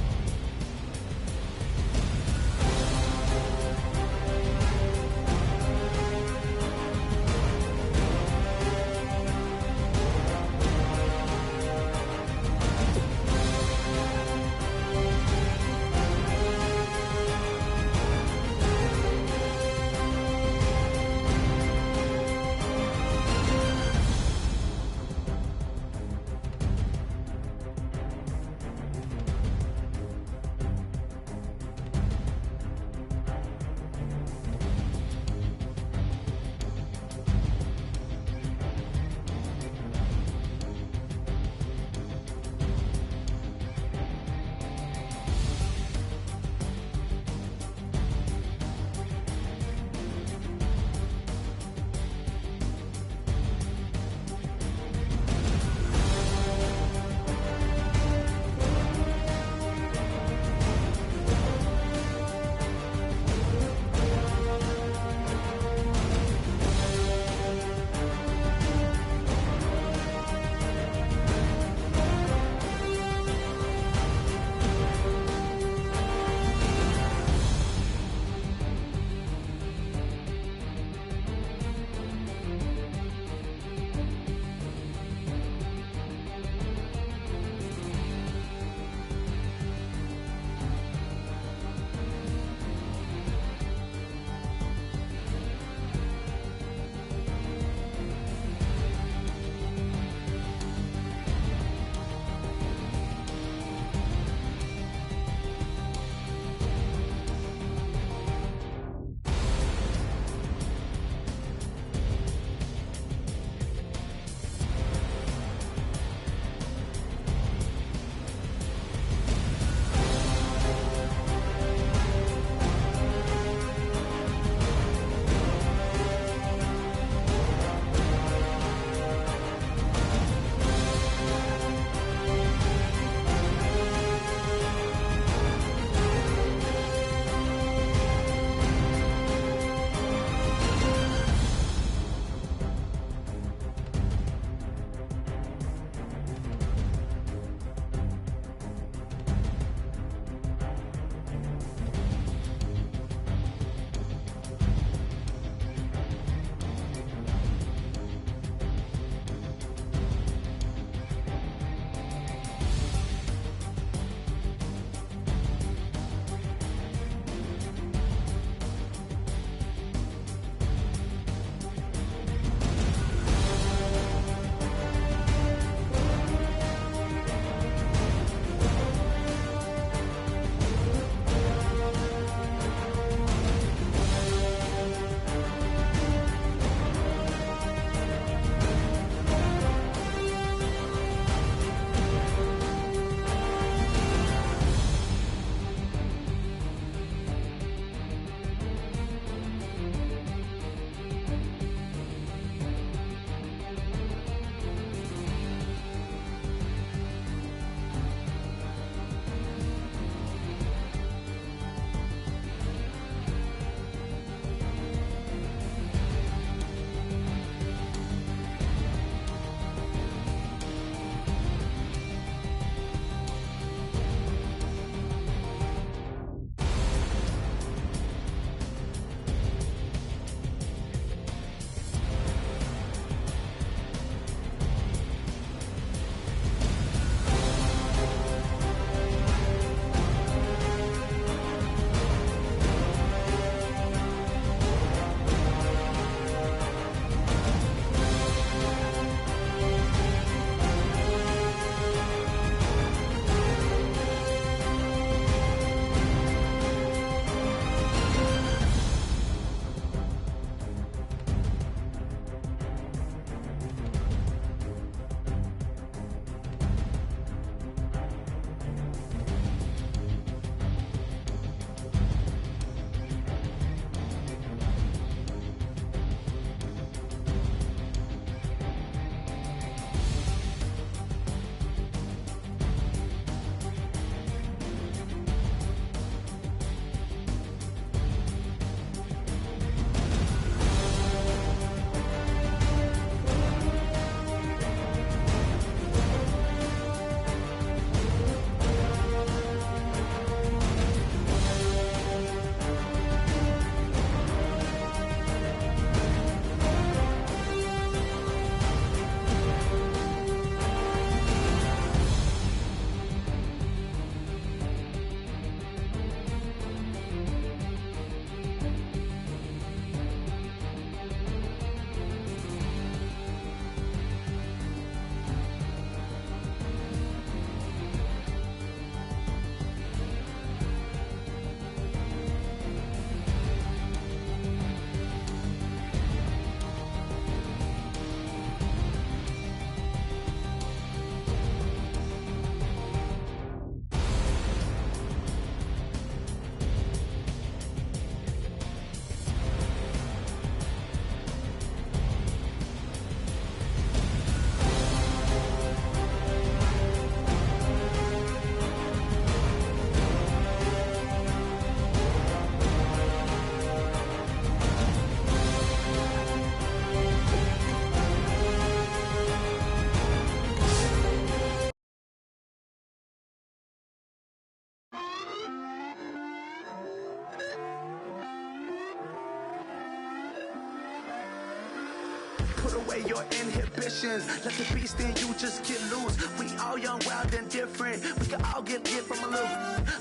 Speaker 5: away your inhibitions. Let the beast in you just get loose. We all young, wild, and different. We can all get lit from a little.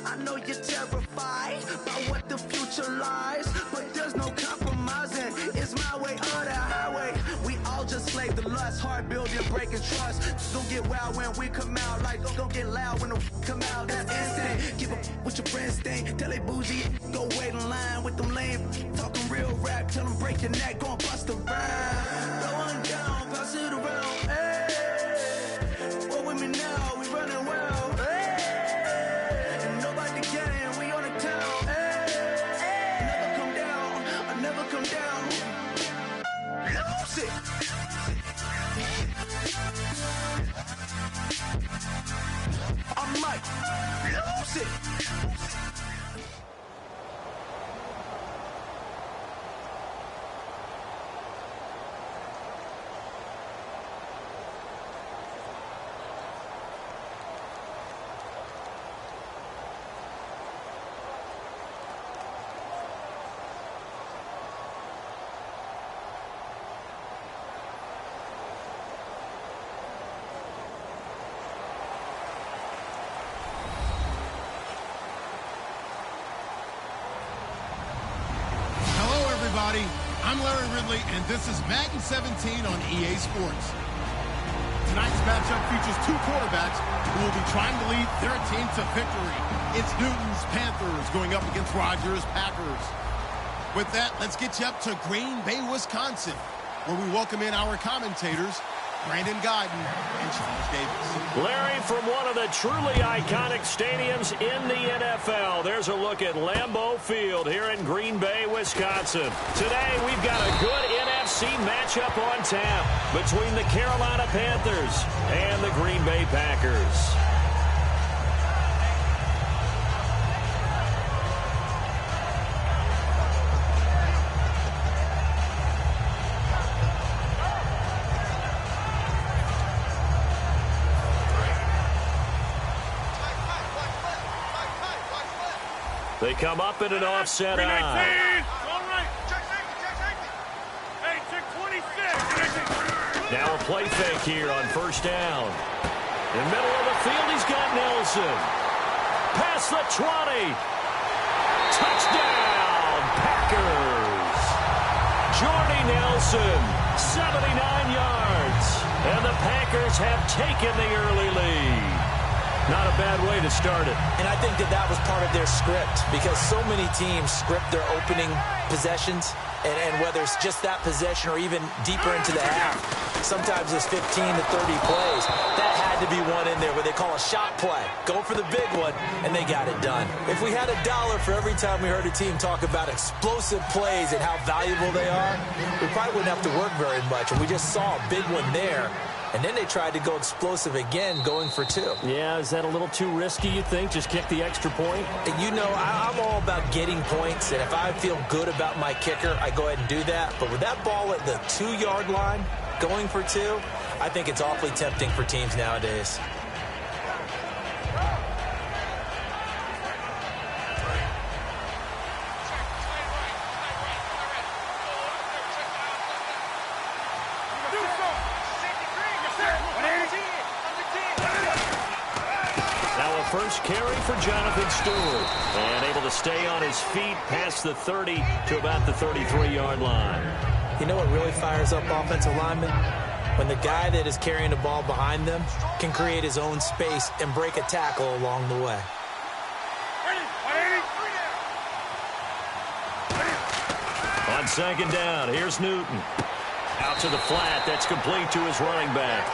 Speaker 5: I know you're terrified by what the future lies, but there's no compromising. It's my way or the highway. We all just slave the lust, hard building, breaking trust. Don't get wild when we come out, like don't get loud when the come out. That's instant. Give up what your friends think. Tell they bougie, go wait in line with them lame. Talking real rap, tell them break your neck, go and bust a rhyme. Going down, pass it around. Hey, what with me now? We running well. Hey, and nobody getting, we on the town. Hey, never come down, I never come down. Lose it. I'm Mike. Lose it.
Speaker 1: I'm Larry Ridley, and this is Madden 17 on EA Sports. Tonight's matchup features two quarterbacks who will be trying to lead their team to victory. It's Newton's Panthers going up against Rodgers' Packers. With that, let's get you up to Green Bay, Wisconsin, where we welcome in our commentators, Brandon Guyton and Charles Davis.
Speaker 2: Larry, from one of the truly iconic stadiums in the NFL, there's a look at Lambeau Field here in Green Bay, Wisconsin. Today, we've got a good NFC matchup on tap between the Carolina Panthers and the Green Bay Packers. They come up in an offset eye.
Speaker 3: All right. Check safety. Hey, check 26.
Speaker 2: Now a play fake here on first down. In the middle of the field, he's got Nelson. Past the 20. Touchdown, Packers. Jordy Nelson, 79 yards. And the Packers have taken the early lead. Not a bad way to start it.
Speaker 4: And I think that was part of their script, because so many teams script their opening possessions, and whether it's just that possession or even deeper into the half, sometimes it's 15 to 30 plays. That had to be one in there where they call a shot play. Go for the big one, and they got it done. If we had $1 for every time we heard a team talk about explosive plays and how valuable they are, we probably wouldn't have to work very much. And we just saw a big one there. And then they tried to go explosive again, going for 2.
Speaker 2: Yeah, is that a little too risky, you think? Just kick the extra point?
Speaker 4: And you know, I'm all about getting points, and if I feel good about my kicker, I go ahead and do that. But with that ball at the 2-yard line, going for 2, I think it's awfully tempting for teams nowadays.
Speaker 2: First carry for Jonathan Stewart. And able to stay on his feet past the 30 to about the 33-yard line.
Speaker 4: You know what really fires up offensive linemen? When the guy that is carrying the ball behind them can create his own space and break a tackle along the way.
Speaker 2: On second down, here's Newton. Out to the flat. That's complete to his running back.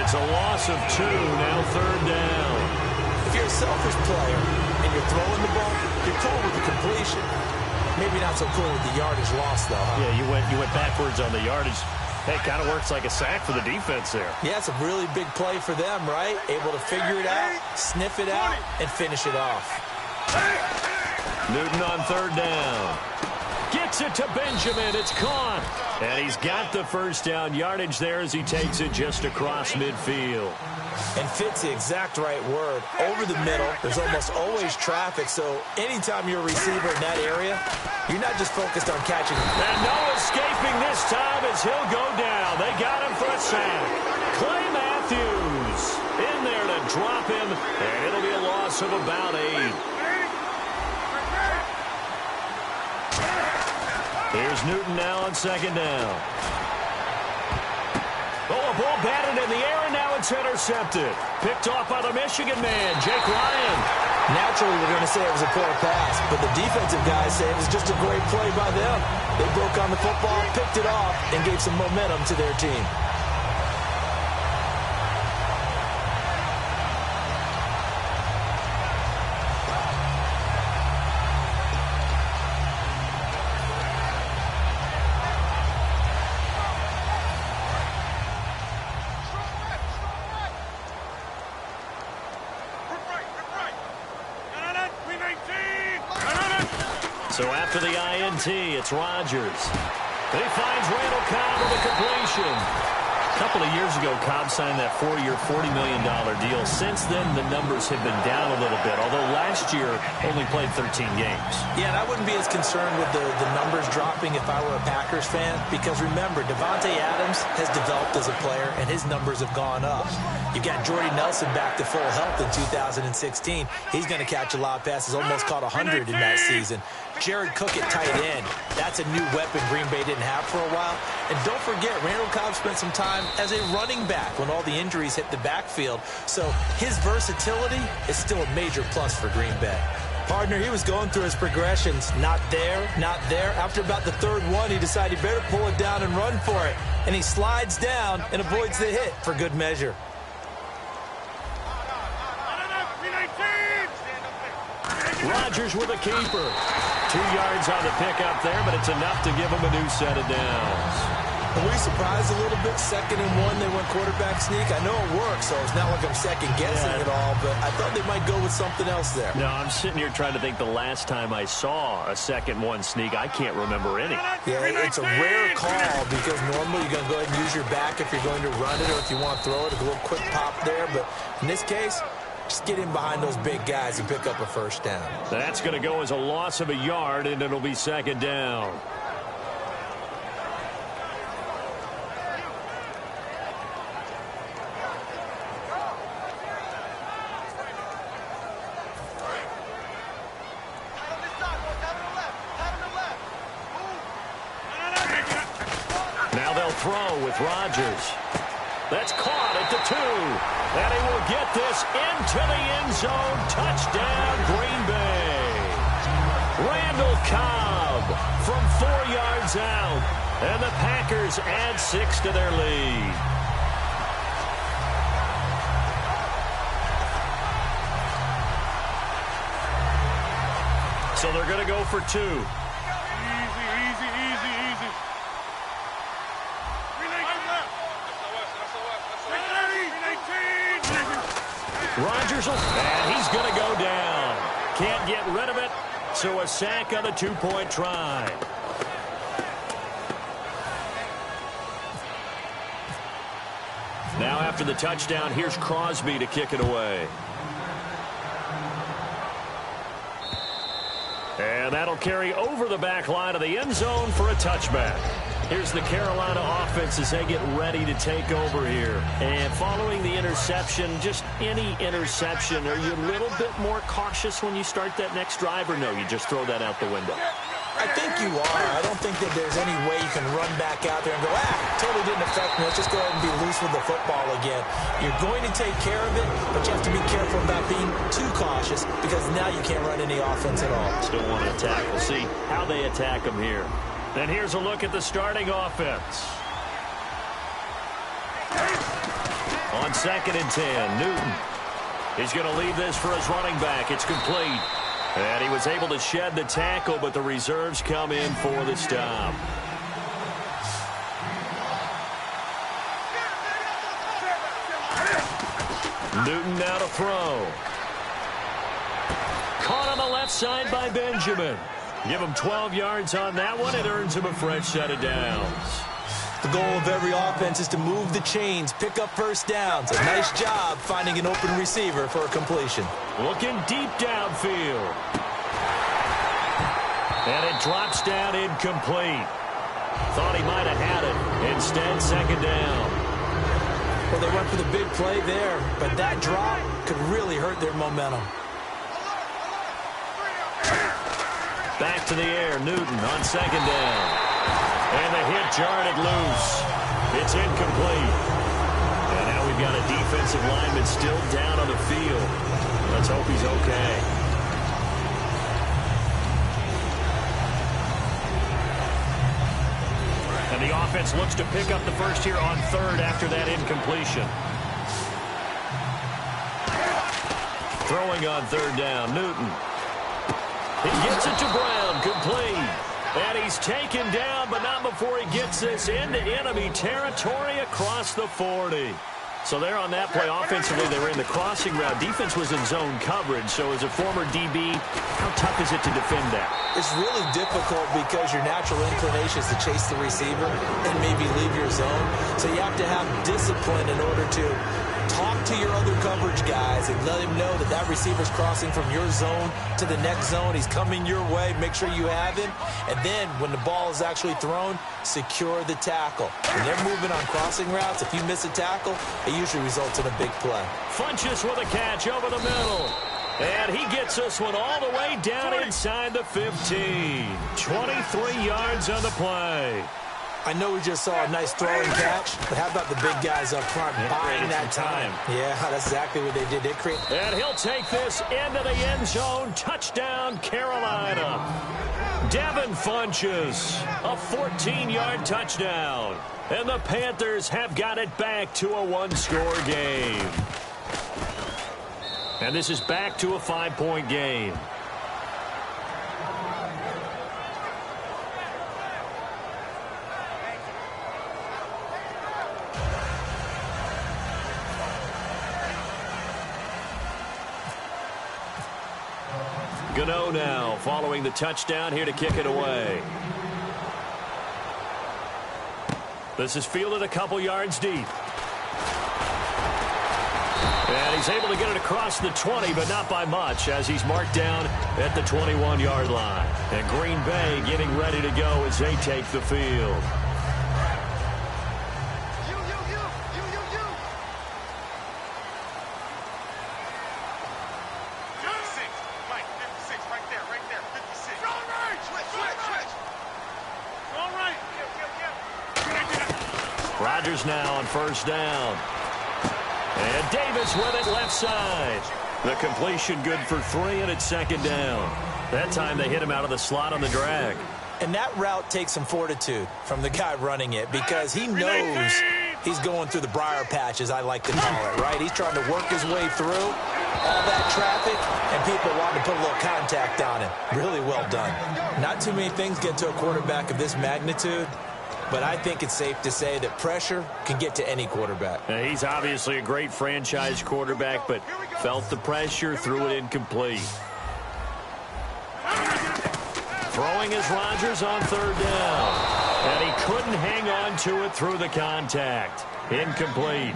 Speaker 2: It's a loss of 2. Now third down.
Speaker 4: If you're a selfish player and you're throwing the ball, you're cool with the completion. Maybe not so cool with the yardage loss, though, huh?
Speaker 2: Yeah, you went backwards on the yardage. Hey, kind of works like a sack for the defense there.
Speaker 4: Yeah, it's a really big play for them, right? Able to figure it out, sniff it out, and finish it off.
Speaker 2: Newton on third down. Gets it to Benjamin. It's caught. And he's got the first down yardage there as he takes it just across midfield.
Speaker 4: And fits the exact right word. Over the middle, there's almost always traffic, so anytime you're a receiver in that area, you're not just focused on catching.
Speaker 2: And no escaping this time as he'll go down. They got him for a sack. Clay Matthews in there to drop him, and it'll be a loss of about 8. Here's Newton now on second down. Oh, a ball batted in the air, and now it's intercepted. Picked off by the Michigan man, Jake Ryan.
Speaker 4: Naturally, we're going to say it was a poor pass, but the defensive guys say it was just a great play by them. They broke on the football, picked it off, and gave some momentum to their team.
Speaker 2: So after the INT, it's Rodgers. He finds Randall Cobb with a completion. A couple of years ago, Cobb signed that 4-year, $40 million deal. Since then, the numbers have been down a little bit, although last year only played 13 games.
Speaker 4: Yeah, and I wouldn't be as concerned with the numbers dropping if I were a Packers fan, because remember, Devontae Adams has developed as a player, and his numbers have gone up. You got Jordy Nelson back to full health in 2016. He's going to catch a lot of passes, almost caught 100 in that season. Jared Cook at tight end. That's a new weapon Green Bay didn't have for a while. And don't forget, Randall Cobb spent some time as a running back when all the injuries hit the backfield. So his versatility is still a major plus for Green Bay. Partner, he was going through his progressions. Not there, not there. After about the third one, he decided he better pull it down and run for it. And he slides down and avoids the hit for good measure.
Speaker 2: Rodgers with a keeper. 2 yards on the pickup there, but it's enough to give him a new set of downs.
Speaker 4: Were we surprised a little bit? 2nd and 1, they went quarterback sneak. I know it worked, so it's not like I'm second-guessing it all, but I thought they might go with something else there.
Speaker 2: No, I'm sitting here trying to think the last time I saw a 2nd-1 sneak. I can't remember any.
Speaker 4: Yeah, it's a rare call because normally you're going to go ahead and use your back if you're going to run it or if you want to throw it, a little quick pop there. But in this case, just get in behind those big guys and pick up a first down.
Speaker 2: That's going to go as a loss of a yard, and it'll be 2nd down. Now they'll throw with Rodgers. That's caught at the 2. And he will get this into the end zone. Touchdown, Green Bay. Randall Cobb from 4 yards out. And the Packers add 6 to their lead. So they're going to go for 2. Rodgers, and he's going to go down. Can't get rid of it, so a sack on the 2-point try. Now after the touchdown, here's Crosby to kick it away. And that'll carry over the back line of the end zone for a touchback. Here's the Carolina offense as they get ready to take over here. And following the interception, just any interception, are you a little bit more cautious when you start that next drive, or no, you just throw that out the window?
Speaker 4: I think you are. I don't think that there's any way you can run back out there and go, totally didn't affect me. Let's just go ahead and be loose with the football again. You're going to take care of it, but you have to be careful about being too cautious because now you can't run any offense at all.
Speaker 2: Still want to attack. We'll see how they attack them here. And here's a look at the starting offense. On 2nd and 10, Newton. He's going to leave this for his running back. It's complete. And he was able to shed the tackle, but the reserves come in for the stop. Newton now to throw. Caught on the left side by Benjamin. Give him 12 yards on that one. It earns him a fresh set of downs.
Speaker 4: The goal of every offense is to move the chains, pick up first downs. A nice job finding an open receiver for a completion.
Speaker 2: Looking deep downfield. And it drops down incomplete. Thought he might have had it. Instead, second down.
Speaker 4: Well, they went for the big play there, but that drop could really hurt their momentum.
Speaker 2: Back to the air, Newton on second down. And the hit jarred it loose. It's incomplete. And now we've got a defensive lineman still down on the field. Let's hope he's okay. And the offense looks to pick up the first here on third after that incompletion. Throwing on third down, Newton. He gets it to Brown, complete. And he's taken down, but not before he gets this into enemy territory across the 40. So there on that play, offensively, they were in the crossing route. Defense was in zone coverage. So as a former DB, how tough is it to defend that?
Speaker 4: It's really difficult because your natural inclination is to chase the receiver and maybe leave your zone. So you have to have discipline in order to talk to your other coverage guys and let him know that that receiver's crossing from your zone to the next zone. He's coming your way. Make sure you have him. And then when the ball is actually thrown, secure the tackle. When they're moving on crossing routes, if you miss a tackle, it usually results in a big play.
Speaker 2: Funches with a catch over the middle. And he gets this one all the way down inside the 15. 23 yards on the play.
Speaker 4: I know we just saw a nice throwing catch, but how about the big guys up front buying that time? Yeah, that's exactly what they did. They create.
Speaker 2: And he'll take this into the end zone. Touchdown, Carolina. Devin Funches, a 14-yard touchdown. And the Panthers have got it back to a one-score game. And this is back to a 5-point game. Gano now following the touchdown here to kick it away. This is fielded a couple yards deep. And he's able to get it across the 20, but not by much, as he's marked down at the 21-yard line. And Green Bay getting ready to go as they take the field. Rodgers now on first down. And Davis with it left side. The completion good for 3, and it's second down. That time they hit him out of the slot on the drag.
Speaker 4: And that route takes some fortitude from the guy running it because he knows he's going through the briar patch, as I like to call it, right? He's trying to work his way through all that traffic, and people want to put a little contact on him. Really well done. Not too many things get to a quarterback of this magnitude, but I think it's safe to say that pressure can get to any quarterback.
Speaker 2: Now, he's obviously a great franchise quarterback, but felt the pressure, threw it incomplete. Throwing is Rodgers on third down. And he couldn't hang on to it through the contact. Incomplete.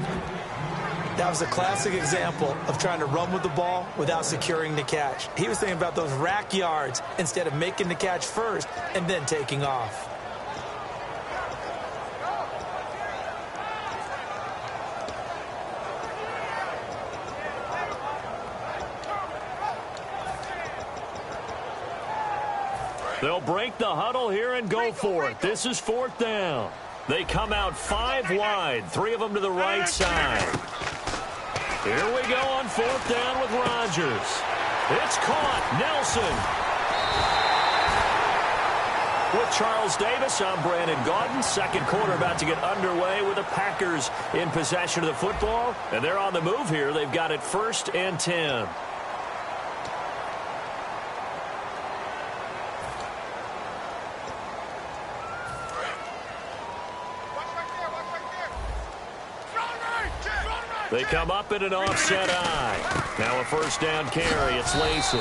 Speaker 4: That was a classic example of trying to run with the ball without securing the catch. He was thinking about those rack yards instead of making the catch first and then taking off.
Speaker 2: They'll break the huddle here and go for it. This is fourth down. They come out 5 wide, 3 of them to the right side. Here we go on fourth down with Rodgers. It's caught. Nelson. With Charles Davis, I'm Brandon Gaudin. Second quarter about to get underway with the Packers in possession of the football. And they're on the move here. They've got it 1st and 10. They come up in an offset eye. Now a first down carry. It's Lacy.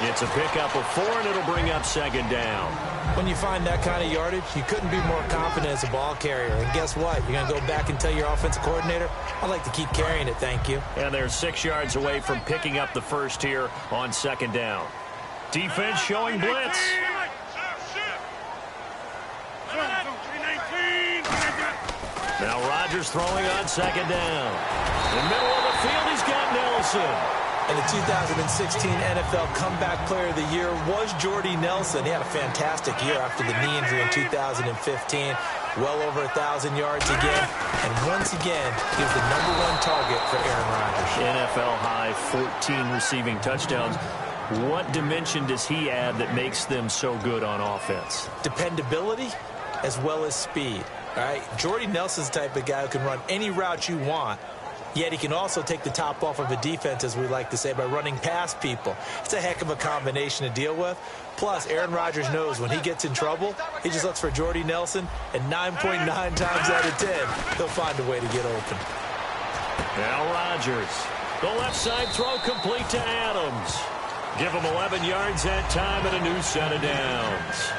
Speaker 2: It's a pickup of 4, and it'll bring up second down.
Speaker 4: When you find that kind of yardage, you couldn't be more confident as a ball carrier. And guess what? You're going to go back and tell your offensive coordinator, I'd like to keep carrying it, thank you.
Speaker 2: And they're 6 yards away from picking up the first here on second down. Defense showing blitz. Now Rodgers throwing on second down. In the middle of the field, he's got Nelson.
Speaker 4: And the 2016 NFL Comeback Player of the Year was Jordy Nelson. He had a fantastic year after the knee injury in 2015. Well over 1,000 yards again. And once again, he was the #1 target for Aaron Rodgers.
Speaker 2: NFL high 14 receiving touchdowns. What dimension does he add that makes them so good on offense?
Speaker 4: Dependability as well as speed. All right, Jordy Nelson's the type of guy who can run any route you want, yet he can also take the top off of a defense, as we like to say, by running past people. It's a heck of a combination to deal with. Plus, Aaron Rodgers knows when he gets in trouble, he just looks for Jordy Nelson, and 9.9 times out of 10, he'll find a way to get open.
Speaker 2: Now Rodgers. The left side throw complete to Adams. Give him 11 yards that time and a new set of downs.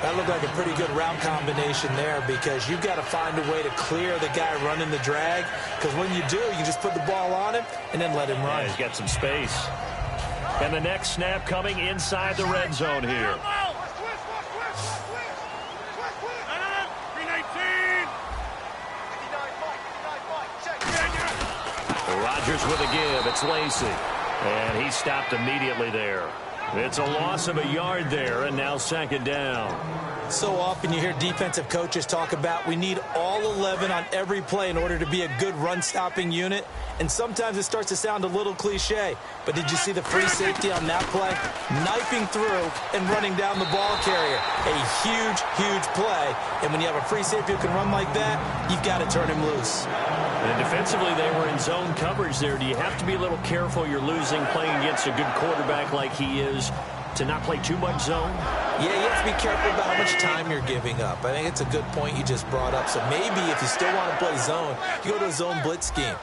Speaker 4: That looked like a pretty good route combination there, because you've got to find a way to clear the guy running the drag, because when you do, you just put the ball on him and then let him run.
Speaker 2: Yeah, he's got some space. And the next snap coming inside the red zone here. Rodgers with a give. It's Lacy. And he stopped immediately there. It's a loss of a yard there, and now second down.
Speaker 4: So often you hear defensive coaches talk about we need all 11 on every play in order to be a good run-stopping unit. And sometimes it starts to sound a little cliche. But did you see the free safety on that play? Knifing through and running down the ball carrier. A huge, huge play. And when you have a free safety who can run like that, you've got to turn him loose.
Speaker 2: And defensively, they were in zone coverage there. Do you have to be a little careful you're losing playing against a good quarterback like he is to not play too much zone?
Speaker 4: Yeah, you have to be careful about how much time you're giving up. I think it's a good point you just brought up. So maybe if you still want to play zone, you go to a zone blitz scheme.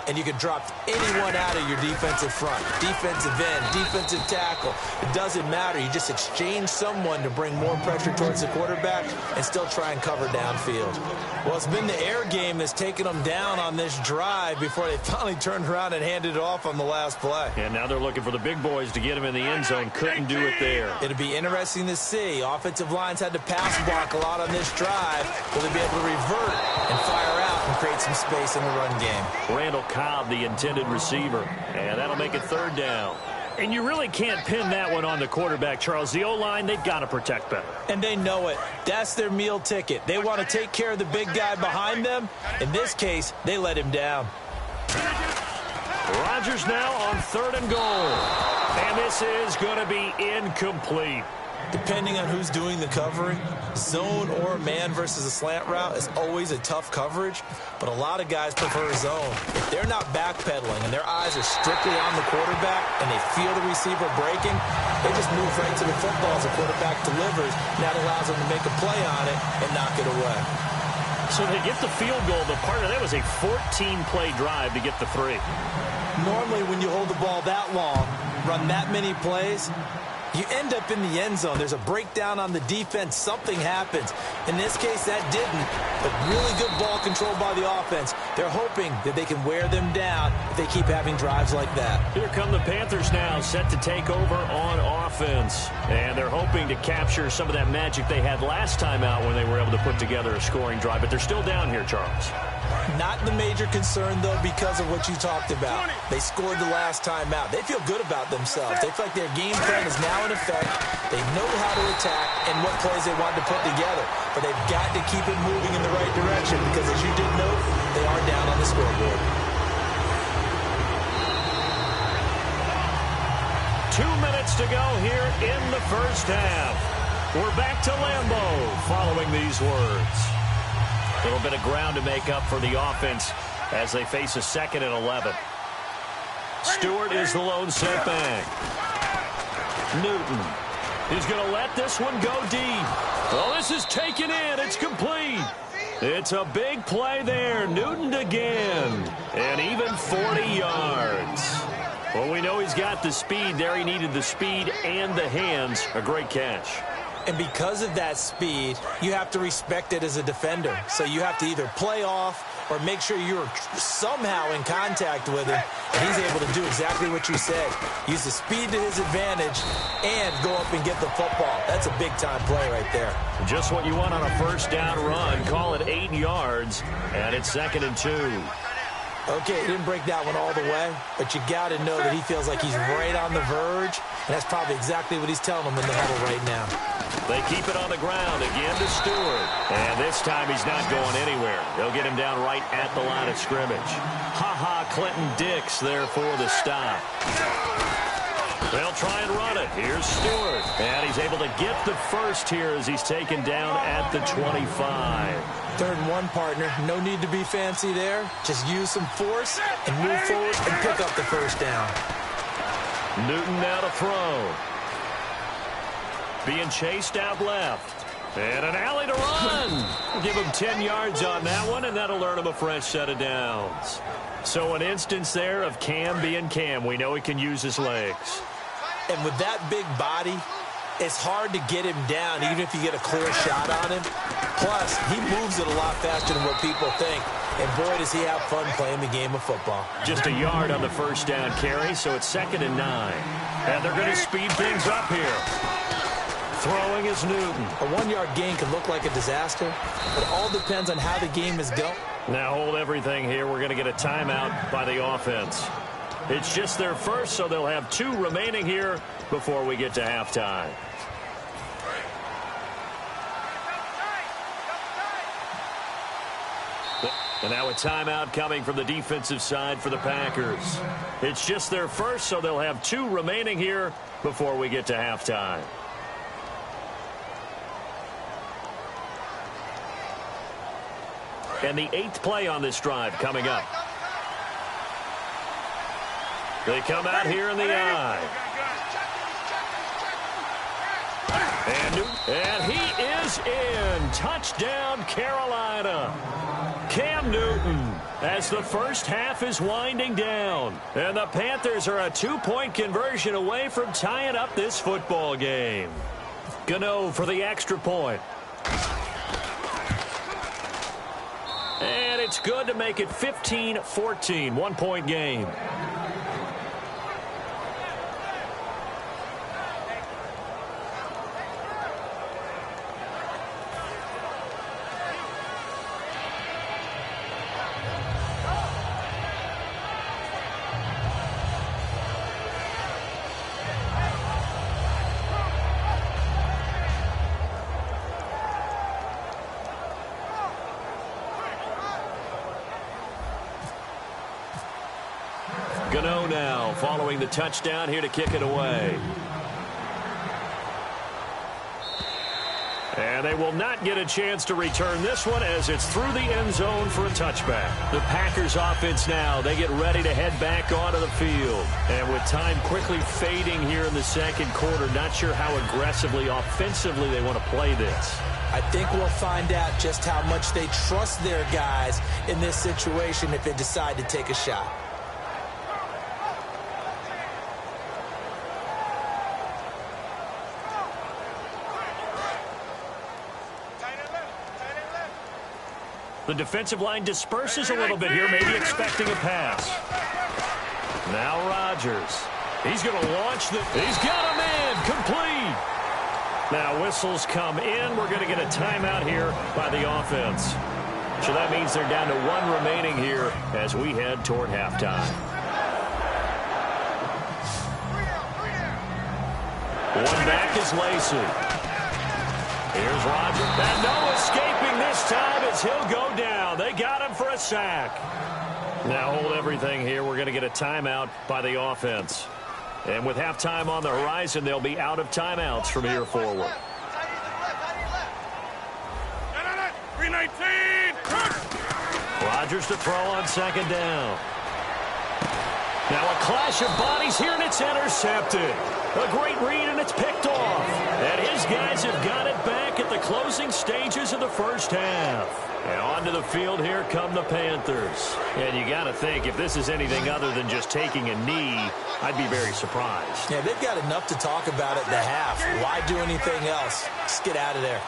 Speaker 4: And you can drop anyone out of your defensive front, defensive end, defensive tackle. It doesn't matter. You just exchange someone to bring more pressure towards the quarterback and still try and cover downfield. Well, it's been the air game that's taken them down on this drive before they finally turned around and handed it off on the last play.
Speaker 2: And now they're looking for the big boys to get him in the end zone. Couldn't do it there.
Speaker 4: It'll be interesting to see. Offensive lines had to pass block a lot on this drive. Will they be able to revert and fire out and create some space in the run game?
Speaker 2: Randall Cobb, the intended receiver, and that'll make it third down. And you really can't pin that one on the quarterback, Charles. The O-line, they've got to protect better.
Speaker 4: And they know it. That's their meal ticket. They want to take care of the big guy behind them. In this case, they let him down.
Speaker 2: Rodgers now on 3rd and goal. And this is going to be incomplete.
Speaker 4: Depending on who's doing the covering, zone or man versus a slant route is always a tough coverage, but a lot of guys prefer zone. If they're not backpedaling and their eyes are strictly on the quarterback and they feel the receiver breaking, they just move right to the football as the quarterback delivers, and that allows them to make a play on it and knock it away.
Speaker 2: So they get the field goal, but part of that was a 14-play drive to get the 3.
Speaker 4: Normally when you hold the ball that long, run that many plays, you end up in the end zone. There's a breakdown on the defense. Something happens. In this case, that didn't. But really good ball control by the offense. They're hoping that they can wear them down if they keep having drives like that.
Speaker 2: Here come the Panthers now, set to take over on offense. And they're hoping to capture some of that magic they had last time out when they were able to put together a scoring drive. But they're still down here, Charles.
Speaker 4: Not the major concern, though, because of what you talked about. They scored the last time out. They feel good about themselves. They feel like their game plan is now in effect. They know how to attack and what plays they want to put together. But they've got to keep it moving in the right direction because, as you did note, they are down on the scoreboard.
Speaker 2: 2 minutes to go here in the first half. We're back to Lambeau following these words. A little bit of ground to make up for the offense as they face a 2nd and 11. Stewart is the lone setback. Newton. He's going to let this one go deep. Well, this is taken in. It's complete. It's a big play there. Newton again. And even 40 yards. Well, we know he's got the speed there. He needed the speed and the hands. A great catch.
Speaker 4: And because of that speed, you have to respect it as a defender. So you have to either play off or make sure you're somehow in contact with him. And he's able to do exactly what you said. Use the speed to his advantage and go up and get the football. That's a big-time play right there.
Speaker 2: Just what you want on a first down run. Call it 8 yards, and it's 2nd and 2.
Speaker 4: Okay, he didn't break that one all the way, but you got to know that he feels like he's right on the verge, and that's probably exactly what he's telling them in the huddle right now.
Speaker 2: They keep it on the ground again to Stewart, and this time he's not going anywhere. They'll get him down right at the line of scrimmage. Clinton Dix there for the stop. They'll try and run it. Here's Stewart, and he's able to get the first here as he's taken down at the 25.
Speaker 4: 3rd and 1, partner. No need to be fancy there. Just use some force and move forward and pick up the first down.
Speaker 2: Newton now to throw. Being chased out left. And an alley to run. Give him 10 yards on that one, and that'll earn him a fresh set of downs. So an instance there of Cam being Cam. We know he can use his legs.
Speaker 4: And with that big body, it's hard to get him down, even if you get a clear shot on him. Plus, he moves it a lot faster than what people think. And boy, does he have fun playing the game of football.
Speaker 2: Just a yard on the first down carry, so it's 2nd and 9. And they're going to speed things up here. Throwing is Newton.
Speaker 4: A 1-yard gain can look like a disaster, but it all depends on how the game is going.
Speaker 2: Now hold everything here. We're going to get a timeout by the offense. It's just their first, so they'll have 2 remaining here before we get to halftime. And now a timeout coming from the defensive side for the Packers. It's just their first, so they'll have 2 remaining here before we get to halftime. And the 8th play on this drive coming up. They come out here in the eye. And he is in. Touchdown, Carolina. Cam Newton as the first half is winding down. And the Panthers are a 2-point conversion away from tying up this football game. Gano for the extra point. And it's good to make it 15-14, 1-point game. Gano now following the touchdown here to kick it away. And they will not get a chance to return this one as it's through the end zone for a touchback. The Packers offense now, they get ready to head back onto the field. And with time quickly fading here in the second quarter, not sure how aggressively, offensively they want to play this.
Speaker 4: I think we'll find out just how much they trust their guys in this situation if they decide to take a shot.
Speaker 2: The defensive line disperses a little bit here, maybe expecting a pass. Now Rodgers. He's going to launch the... He's got a man complete. Now whistles come in. We're going to get a timeout here by the offense. So that means they're down to 1 remaining here as we head toward halftime. One back is Lacey. Here's Rodgers. And no escaping this time as he'll go down. They got him for a sack. Now hold everything here. We're going to get a timeout by the offense. And with halftime on the horizon, they'll be out of timeouts from here forward.
Speaker 3: 319.
Speaker 2: Rodgers to throw on second down. Now a clash of bodies here, and it's intercepted. A great read, and it's picked off. And his guys have got it back at the closing stages of the first half. And onto the field, here come the Panthers. And you got to think, if this is anything other than just taking a knee, I'd be very surprised.
Speaker 4: Yeah, they've got enough to talk about at the half. Why do anything else? Just get out of there.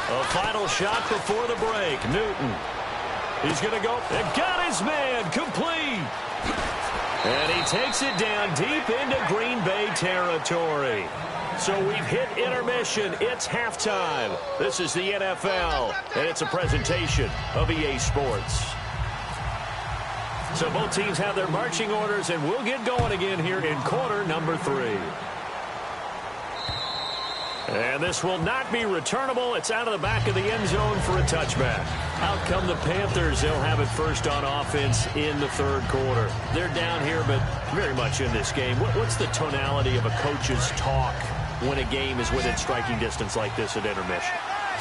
Speaker 2: A final shot before the break. Newton. He's going to go and got his man complete. And he takes it down deep into Green Bay territory. So we've hit intermission. It's halftime. This is the NFL, and it's a presentation of EA Sports. So both teams have their marching orders, and we'll get going again here in quarter number 3. And this will not be returnable. It's out of the back of the end zone for a touchback. Out come the Panthers. They'll have it first on offense in the third quarter. They're down here, but very much in this game. What's the tonality of a coach's talk when a game is within striking distance like this at intermission?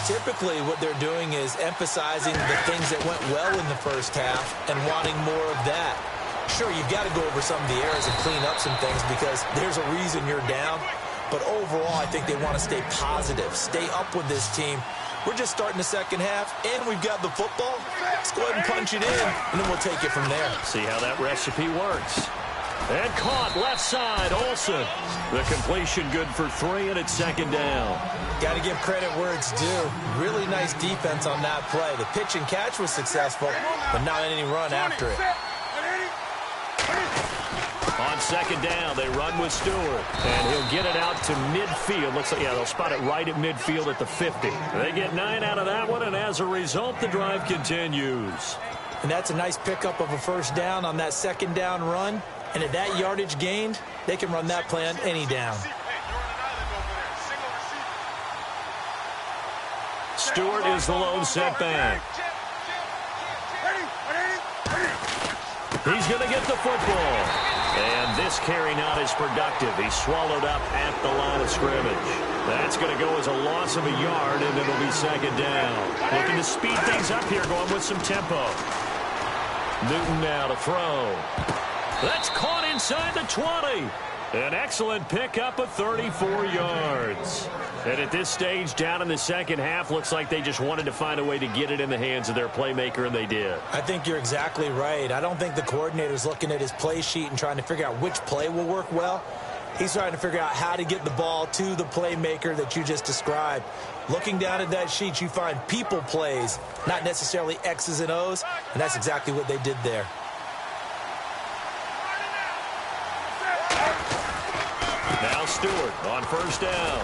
Speaker 4: Typically, what they're doing is emphasizing the things that went well in the first half and wanting more of that. Sure, you've got to go over some of the errors and clean up some things because there's a reason you're down. But overall, I think they want to stay positive, stay up with this team. We're just starting the second half, and we've got the football. Let's go ahead and punch it in, and then we'll take it from there.
Speaker 2: See how that recipe works. And caught left side, Olsen. The completion good for 3, and it's second down.
Speaker 4: Got to give credit where it's due. Really nice defense on that play. The pitch and catch was successful, but not any run after it.
Speaker 2: On second down, they run with Stewart, and he'll get it out to midfield. Looks like, yeah, they'll spot it right at midfield at the 50. They get 9 out of that one, and as a result, the drive continues.
Speaker 4: And that's a nice pickup of a first down on that second down run. And at that yardage gained, they can run that play on any down.
Speaker 2: Stewart is the lone setback. He's going to get the football. And this carry not as productive. He's swallowed up at the line of scrimmage. That's going to go as a loss of a yard, and it'll be second down. Looking to speed things up here, going with some tempo. Newton now to throw. That's caught inside the 20. An excellent pickup of 34 yards. And at this stage, down in the second half, looks like they just wanted to find a way to get it in the hands of their playmaker, and they did.
Speaker 4: I think you're exactly right. I don't think the coordinator's looking at his play sheet and trying to figure out which play will work well. He's trying to figure out how to get the ball to the playmaker that you just described. Looking down at that sheet, you find people plays, not necessarily X's and O's, and that's exactly what they did there.
Speaker 2: Now Stewart on first down.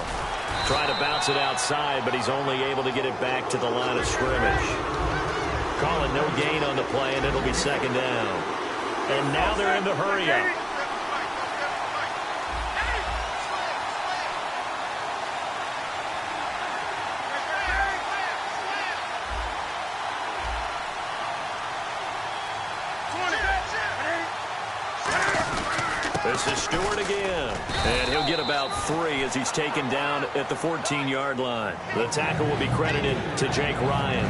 Speaker 2: Trying to bounce it outside, but he's only able to get it back to the line of scrimmage. Calling no gain on the play, and it'll be second down. And now they're in the hurry-up. This is Stewart again, and he'll get about 3 as he's taken down at the 14-yard line. The tackle will be credited to Jake Ryan.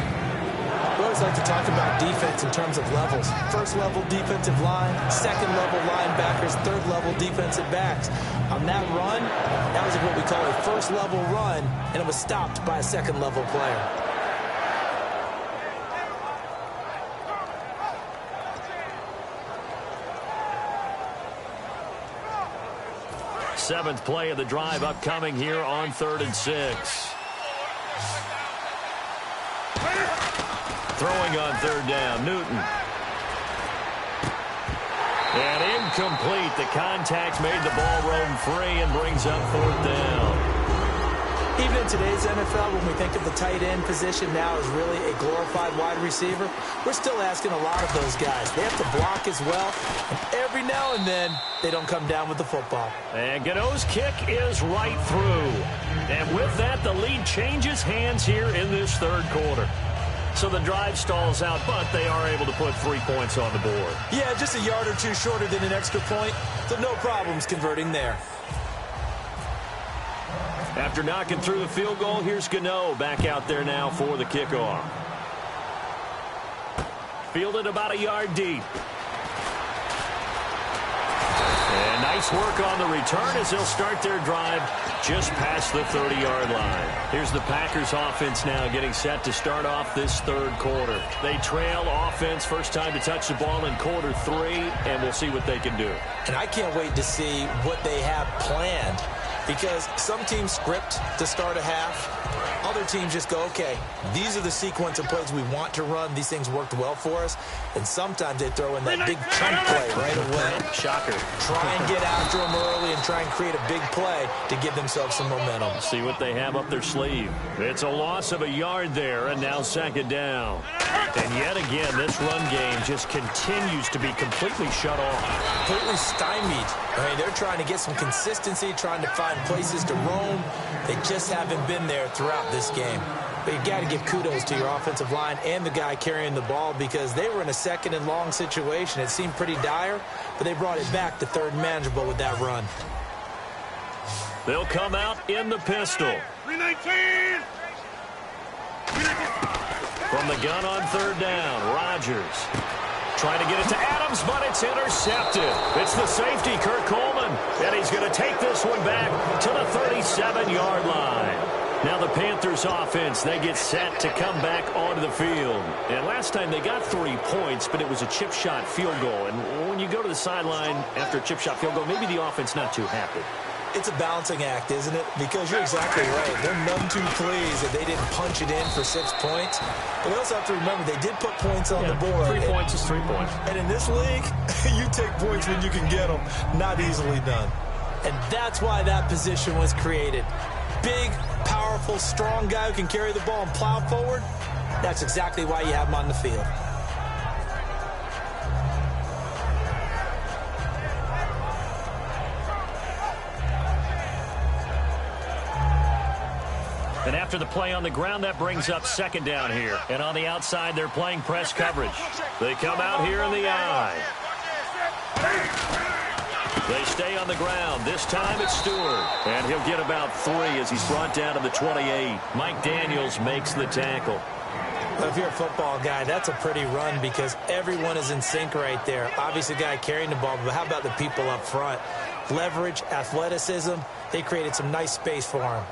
Speaker 4: We always like to talk about defense in terms of levels. First-level defensive line, second-level linebackers, third-level defensive backs. On that run, that was what we call a first-level run, and it was stopped by a second-level player.
Speaker 2: Seventh play of the drive upcoming here on 3rd and 6. Throwing on 3rd down, Newton. And incomplete. The contact made the ball roam free and brings up 4th down.
Speaker 4: Even in today's NFL, when we think of the tight end position now as really a glorified wide receiver, we're still asking a lot of those guys. They have to block as well, and every now and then, they don't come down with the football.
Speaker 2: And Gano's kick is right through. And with that, the lead changes hands here in this third quarter. So the drive stalls out, but they are able to put 3 points on the board.
Speaker 4: Yeah, just a yard or two shorter than an extra point, so no problems converting there.
Speaker 2: After knocking through the field goal, here's Gano back out there now for the kickoff. Fielded about a yard deep. And nice Nice work on the return as they'll start their drive just past the 30-yard line. Here's the Packers offense now getting set to start off this third quarter. They trail offense, first time to touch the ball in quarter 3, and we'll see what they can do.
Speaker 4: And I can't wait to see what they have planned, because some teams script to start a half. Other teams just go, okay, these are the sequence of plays we want to run. These things worked well for us. And sometimes they throw in that big chunk play right away.
Speaker 2: Shocker.
Speaker 4: Try and get after them early and try and create a big play to give themselves some momentum.
Speaker 2: See what they have up their sleeve. It's a loss of a yard there, and now second down. And yet again, this run game just continues to be completely shut off.
Speaker 4: Completely stymied. I mean, they're trying to get some consistency, trying to find places to roam. They just haven't been there throughout this game. But you've got to give kudos to your offensive line and the guy carrying the ball, because they were in a second and long situation. It seemed pretty dire, but they brought it back to third and manageable with that run.
Speaker 2: They'll come out in the pistol.
Speaker 3: 319!
Speaker 2: From the gun on third down, Rodgers trying to get it to Adams, but it's intercepted. It's the safety, Kurt Coleman, and he's going to take this one back to the 37-yard line. Now the Panthers offense, they get set to come back onto the field. And last time they got 3 points, but it was a chip shot field goal. And when you go to the sideline after a chip shot field goal, maybe the offense not too happy.
Speaker 4: It's a balancing act, isn't it? Because you're exactly right. They're none too pleased that they didn't punch it in for 6 points. But they also have to remember they did put points on the board.
Speaker 2: 3 points is 3 points.
Speaker 4: And in this league, you take points when you can get them. Not easily done. And that's why that position was created. Big, powerful, strong guy who can carry the ball and plow forward. That's exactly why you have him on the field.
Speaker 2: And after the play on the ground, that brings up second down here. And on the outside, they're playing press coverage. They come out here in the eye. They stay on the ground. This time it's Stewart. And he'll get about 3 as he's brought down to the 28. Mike Daniels makes the tackle.
Speaker 4: Well, if you're a football guy, that's a pretty run because everyone is in sync right there. Obviously, the guy carrying the ball, but how about the people up front? Leverage, athleticism, they created some nice space for him.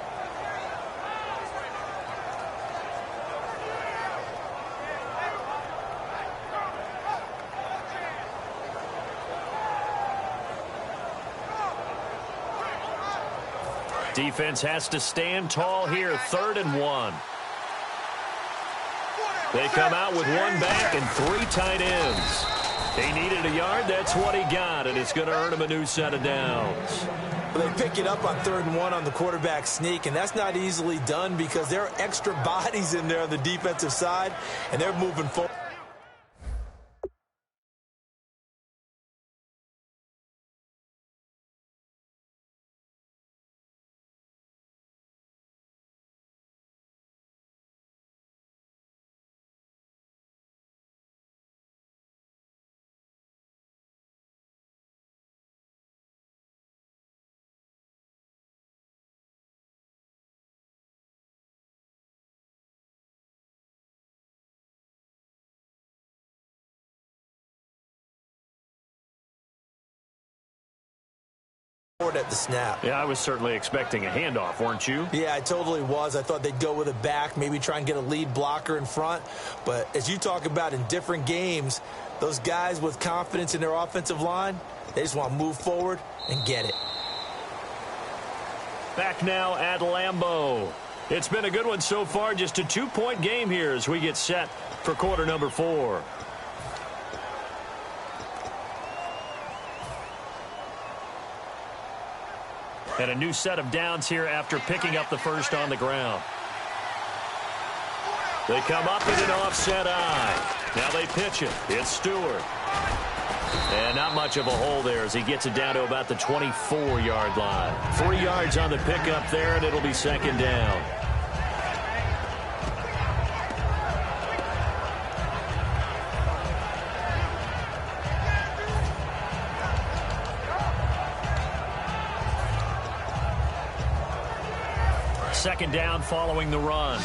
Speaker 2: Defense has to stand tall here, 3rd and 1. They come out with 1 back and 3 tight ends. He needed a yard, that's what he got, and it's going to earn him a new set of downs.
Speaker 4: Well, they pick it up on 3rd and 1 on the quarterback sneak, and that's not easily done because there are extra bodies in there on the defensive side, and they're moving forward. At the snap.
Speaker 2: Yeah, I was certainly expecting a handoff, weren't you?
Speaker 4: Yeah, I totally was. I thought they'd go with it back, maybe try and get a lead blocker in front. But as you talk about in different games, those guys with confidence in their offensive line, they just want to move forward and get it.
Speaker 2: Back now at Lambeau. It's been a good one so far, just a 2-point game here as we get set for quarter number 4. And a new set of downs here after picking up the first on the ground. They come up in an offset eye. Now they pitch it. It's Stewart. And not much of a hole there as he gets it down to about the 24-yard line. 3 yards on the pickup there, and it'll be second down. Second down following the run.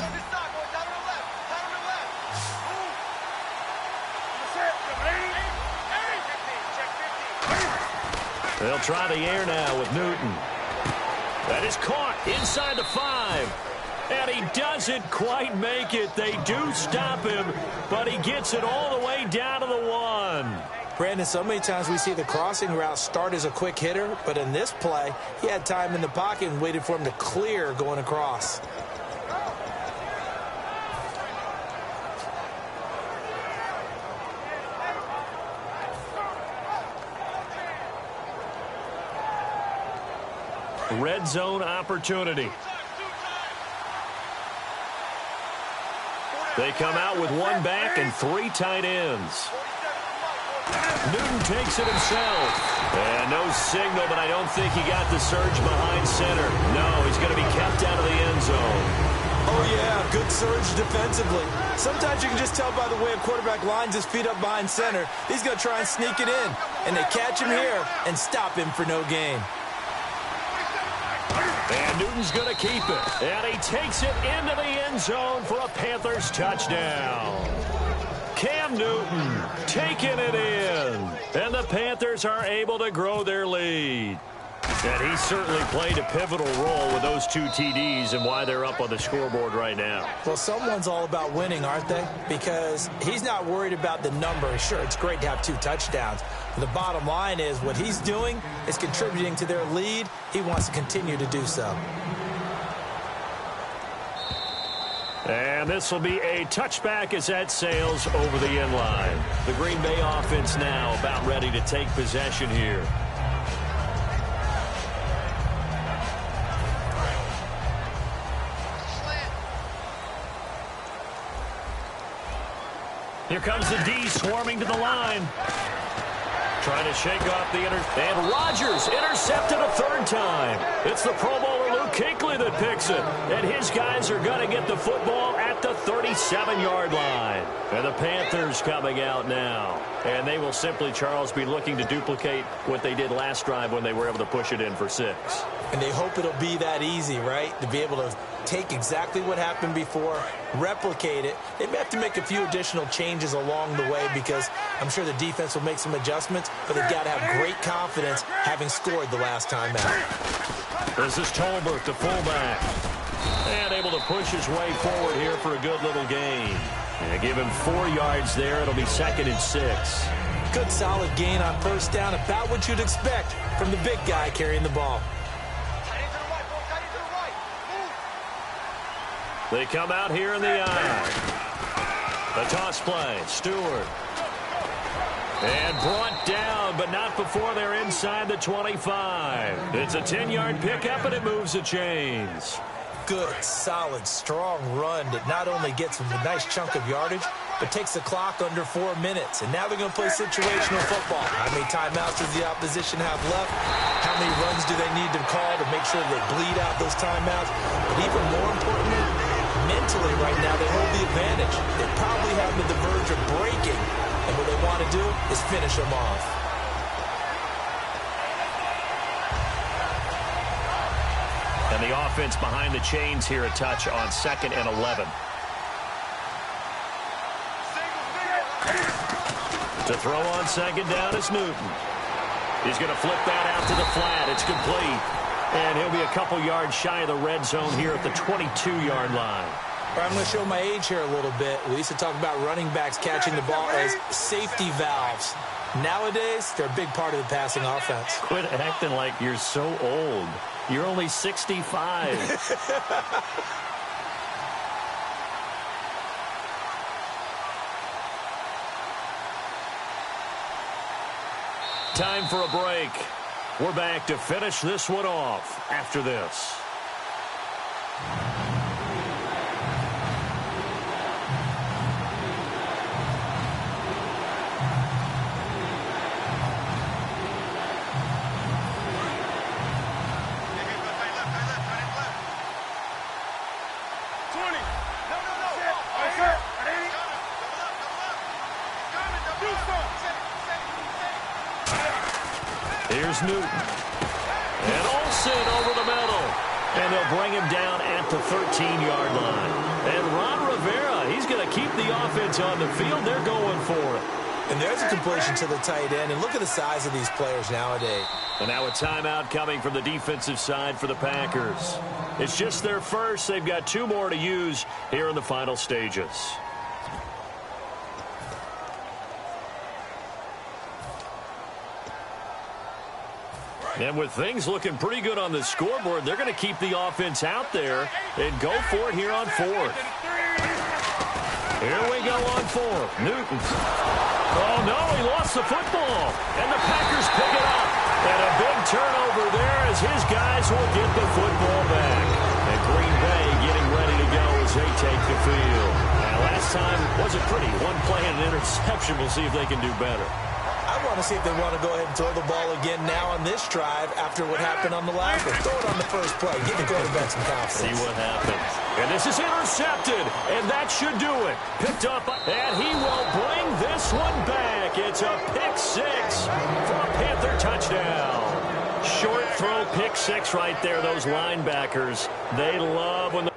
Speaker 2: They'll try the air now with Newton. That is caught inside the 5. And he doesn't quite make it. They do stop him, but he gets it all the way down to the 1.
Speaker 4: Brandon, so many times we see the crossing route start as a quick hitter, but in this play, he had time in the pocket and waited for him to clear going across.
Speaker 2: Red zone opportunity. They come out with one back and 3 tight ends. Newton takes it himself. And no signal, but I don't think he got the surge behind center. No, he's going to be kept out of the end zone.
Speaker 4: Oh, yeah, good surge defensively. Sometimes you can just tell by the way a quarterback lines his feet up behind center. He's going to try and sneak it in. And they catch him here and stop him for no gain.
Speaker 2: And Newton's going to keep it. And he takes it into the end zone for a Panthers touchdown. Cam Newton taking it in. And the Panthers are able to grow their lead. And he certainly played a pivotal role with those 2 TDs and why they're up on the scoreboard right now.
Speaker 4: Well, someone's all about winning, aren't they? Because he's not worried about the number. Sure, it's great to have 2 touchdowns. But the bottom line is what he's doing is contributing to their lead. He wants to continue to do so.
Speaker 2: And this will be a touchback as that sails over the end line. The Green Bay offense now about ready to take possession here. Here comes the D swarming to the line. Trying to shake off the and Rodgers intercepted a 3rd time. It's the Pro Bowler Luke Kuechly that picks it. And his guys are going to get the football at the 37-yard line. And the Panthers coming out now. And they will simply, Charles, be looking to duplicate what they did last drive when they were able to push it in for 6.
Speaker 4: And they hope it'll be that easy, right? To be able to take exactly what happened before, replicate it. They may have to make a few additional changes along the way because I'm sure the defense will make some adjustments, but they've got to have great confidence having scored the last time out.
Speaker 2: This is Tolbert, the fullback. And able to push his way forward here for a good little gain. And give him 4 yards there. It'll be 2nd and 6.
Speaker 4: Good solid gain on 1st down, about what you'd expect from the big guy carrying the ball.
Speaker 2: They come out here in the eye. A toss play. Stewart. And brought down, but not before they're inside the 25. It's a 10-yard pickup, and it moves the chains.
Speaker 4: Good, solid, strong run that not only gets them a nice chunk of yardage, but takes the clock under 4 minutes. And now they're going to play situational football. How many timeouts does the opposition have left? How many runs do they need to call to make sure they bleed out those timeouts? But even more importantly, mentally right now, they hold the advantage. They probably have them at the verge of breaking. And what they want to do is finish them off.
Speaker 2: And the offense behind the chains here a touch on 2nd and 11. To throw on 2nd down is Newton. He's going to flip that out to the flat. It's complete. And he'll be a couple yards shy of the red zone here at the 22-yard line.
Speaker 4: I'm going to show my age here a little bit. We used to talk about running backs catching the ball as safety valves. Nowadays, they're a big part of the passing offense.
Speaker 2: Quit acting like you're so old. You're only 65. Time for a break. We're back to finish this one off after this. Here's Newton. And Olsen over the middle. And they'll bring him down at the 13-yard line. And Ron Rivera, he's going to keep the offense on the field. They're going for it.
Speaker 4: And there's a completion to the tight end. And look at the size of these players nowadays.
Speaker 2: And now a timeout coming from the defensive side for the Packers. It's just their first. They've got 2 more to use here in the final stages. And with things looking pretty good on the scoreboard, they're going to keep the offense out there and go for it here on 4th. Here we go on 4th. Newton. Oh, no, he lost the football. And the Packers pick it up. And a big turnover there as his guys will get the football back. And Green Bay getting ready to go as they take the field. Last time wasn't pretty. 1 play and an interception. We'll see if they can do better.
Speaker 4: I want to see if they want to go ahead and throw the ball again now on this drive after what happened on the last one. Throw it on the first play. Give the quarterback some confidence.
Speaker 2: See what happens. And this is intercepted, and that should do it. Picked up, and he will bring this one back. It's a pick 6 for a Panther touchdown. Short throw, pick 6 right there. Those linebackers, they love when the